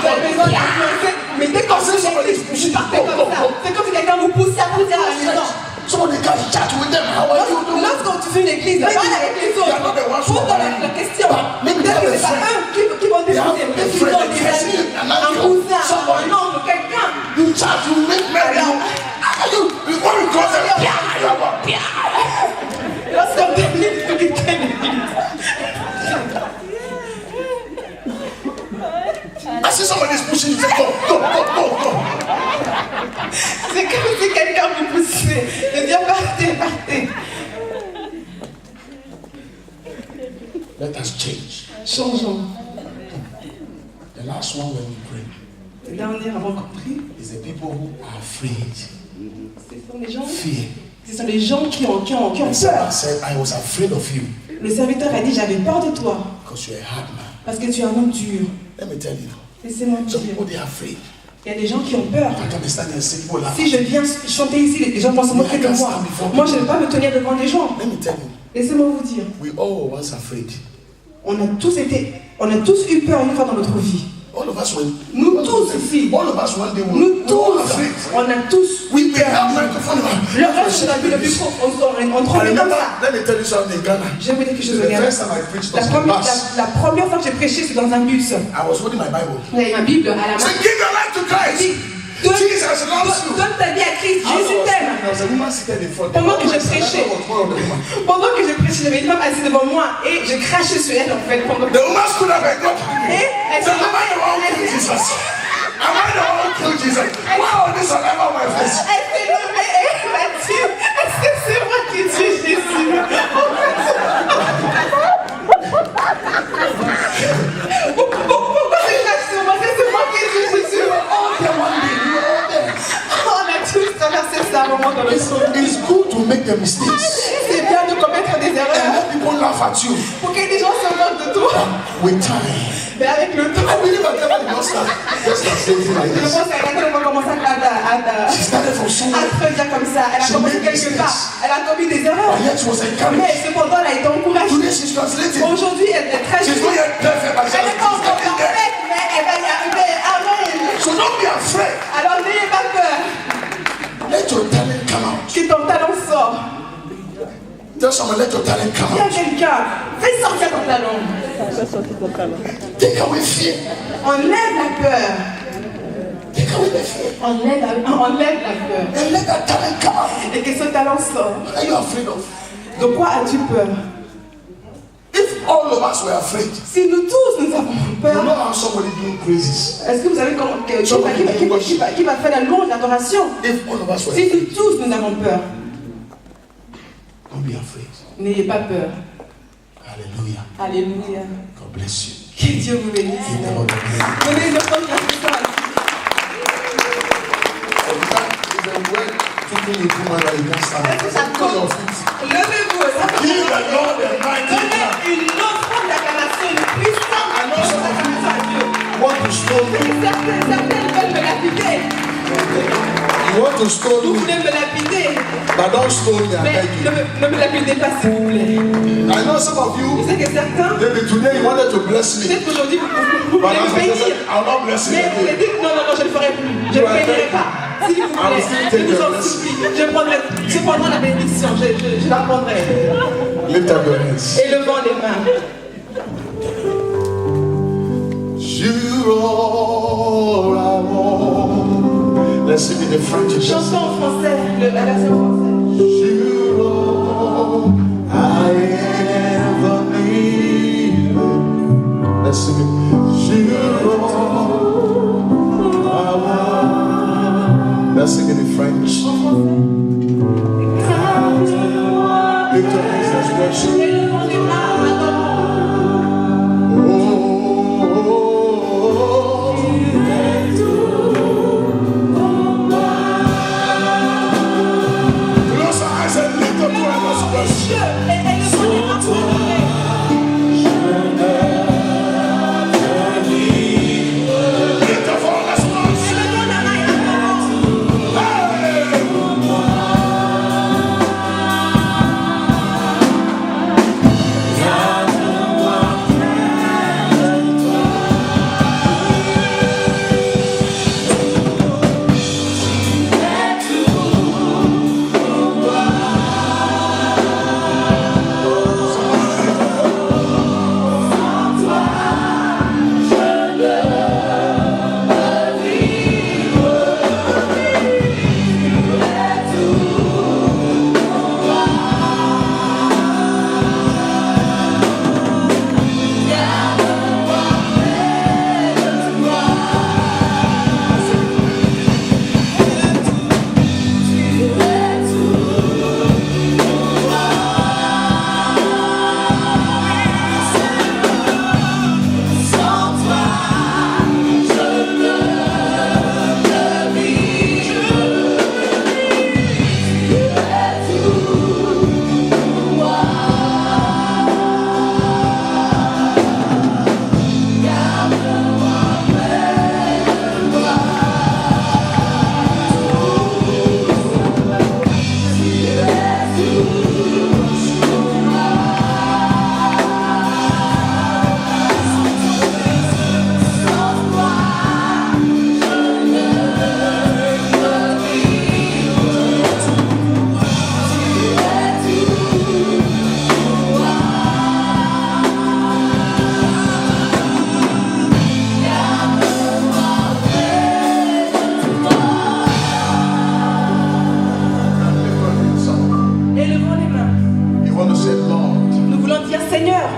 A: avez besoin d'influencer. Mais dès qu'on se vous partez comme ça. C'est comme si quelqu'un vous poussait à partir à la maison.
B: somebody can chat with them. How are you doing?
A: Lorsqu'on tu fais une église, parle avec les autres. Pose la question. Peut-être que c'est pas eux qui vont décider. Peut-être qu'ils ont des amis, un cousin, un oncle, quelqu'un.
B: You chat, you make money. You when we close it,
A: Lorsqu'on termine de quitter l'église.
B: I see somebody is pushing you. Say, go.
A: C'est comme si quelqu'un vous poussait. De dire partez.
B: Let us change.
A: Changeons.
B: The last one when we pray
A: Le dernier avant qu'on prie,
B: is the people who are afraid.
A: ce sont les gens.
B: Fear.
A: Ce sont les gens qui ont
B: I
A: peur.
B: said, I was afraid of you
A: Le serviteur a dit, j'avais peur de toi.
B: because you're a hard man.
A: Parce que tu es un homme dur.
B: Let me tell you.
A: Laissez-moi
B: Some
A: dire.
B: people they are afraid.
A: Il y a des gens qui ont peur.
B: I don't understand and say people laugh.
A: Si je viens chanter ici, les gens vont se moquer de moi. Moi, je ne vais pas me tenir devant des gens.
B: Let me tell you.
A: Laissez-moi vous dire.
B: We all once afraid.
A: On a tous eu peur une fois dans notre vie.
B: All of us were.
A: Nous tous ici.
B: All of us one day were.
A: Nous tous.
B: Afraid.
A: On a tous
B: We
A: eu peur.
B: have microphone.
A: Le reste, on a vu le micro. On
B: I
A: tremblait comme
B: remember.
A: ça.
B: Let me tell you something in Ghana.
A: Je vais vous dire quelque chose de
B: The
A: bien.
B: first time I preached was in the bus.
A: La première fois que j'ai prêché, c'est dans un bus.
B: I was holding my Bible.
A: J'avais ma Bible à la main.
B: Say, give your life to Christ. Jesus loves you.
A: Donne ta vie à Christ. Jésus t'aime.
B: There was a woman seated in front.
A: Pendant que je prêchais, j'avais une femme assise devant moi et je crachais sur elle en fait. Pendant que...
B: The woman stood up and got
A: Et elle
B: said, am I the one who killed Jesus? Am I the one who killed Jesus? Wow, this all over my face.
A: Elle s'est levée et elle m'a dit, est-ce que c'est moi qui tue Jésus? Pourquoi tu craches sur moi? C'est moi qui tue Jésus. On a tous traversé ça à un moment dans le son.
B: It's good to make the mistakes
A: C'est bien de commettre des
B: and
A: erreurs
B: let people laugh at you
A: pour que les gens se moquent de toi.
B: with time.
A: Mais avec le temps,
B: I believe I never did not start just translating like
A: je
B: this.
A: pense qu'elle a commencé à
B: She started from somewhere,
A: se dire comme ça. Elle a commencé quelque part. Elle a commis des erreurs.
B: and yet she was
A: Mais
B: encouraged.
A: cependant, elle a été encouragée.
B: Today she's translating.
A: Aujourd'hui, elle est très
B: She's
A: jolie.
B: not yet perfect, but
A: Elle n'est pas encore
B: she's getting there.
A: parfaite, mais elle va y arriver. Amen.
B: So don't be afraid.
A: Alors n'ayez pas peur.
B: Let your talent come out.
A: Que ton talent sort.
B: Tell someone, let your talent come
A: Il y a
B: out.
A: quelqu'un. Fais sortir ton talent.
B: Take away fear.
A: Enlève la peur.
B: Take away the fear.
A: Enlève la peur.
B: And let that talent come out.
A: Et que ce talent sorte.
B: What are you afraid of?
A: De quoi as-tu peur?
B: If all of us were afraid,
A: Si nous tous nous avons
B: you
A: peur,
B: know how somebody doing crazies.
A: est-ce que vous savez qui va faire la longue adoration?
B: If all of us were
A: Si
B: afraid,
A: nous tous nous avons peur,
B: don't be afraid.
A: n'ayez pas peur.
B: Hallelujah.
A: Alléluia.
B: God bless you.
A: Que Dieu vous bénisse.
B: Give the Lord the glory.
A: Donnez le temps de la puissance.
B: Is the word taking you too much that you can't stand?
A: Est-ce que ça
B: Put your
A: compte?
B: feet.
A: Levez-vous.
B: Give the Lord the mighty
A: Donnez
B: hand.
A: une offrande d'acclamation, une puissante d'acclamation à Dieu.
B: You want to stone me?
A: Certaines veulent me lapider.
B: You want to stone
A: Vous
B: me?
A: voulez me lapider.
B: But don't stone me, I
A: Mais
B: beg you.
A: ne me lapidez pas, s'il vous plaît.
B: I know some of
A: Je
B: you,
A: sais que certains,
B: maybe today you wanted to bless me.
A: peut-être qu'aujourd'hui, vous
B: But
A: voulez
B: as
A: me
B: I
A: bénir.
B: said, I'll not bless you
A: Mais vous
B: again.
A: avez dit non, je ne le ferai plus. Je ne bénirai pas. S'il vous plaît, je vous en supplie. Je prendrai la bénédiction. Je la prendrai.
B: Lift up your hands.
A: Élevant les mains.
B: You're all I want. Let's sing in the French.
A: Chanson en français, la version française.
B: You're all I ever need. Let's sing it. You're all I want. Let's sing it in French. Lift your hands, let's worship.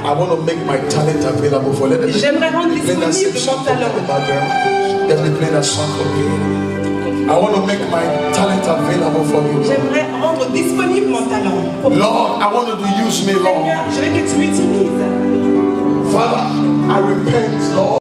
B: I want to make my talent available for them.
A: J'aimerais rendre disponible mon talent.
B: Let me play that song for you. I want to make my talent available for you.
A: J'aimerais rendre disponible mon talent.
B: Lord, I want you to use me, Lord.
A: Seigneur, je veux que tu m'utilises.
B: Father, I repent, Lord.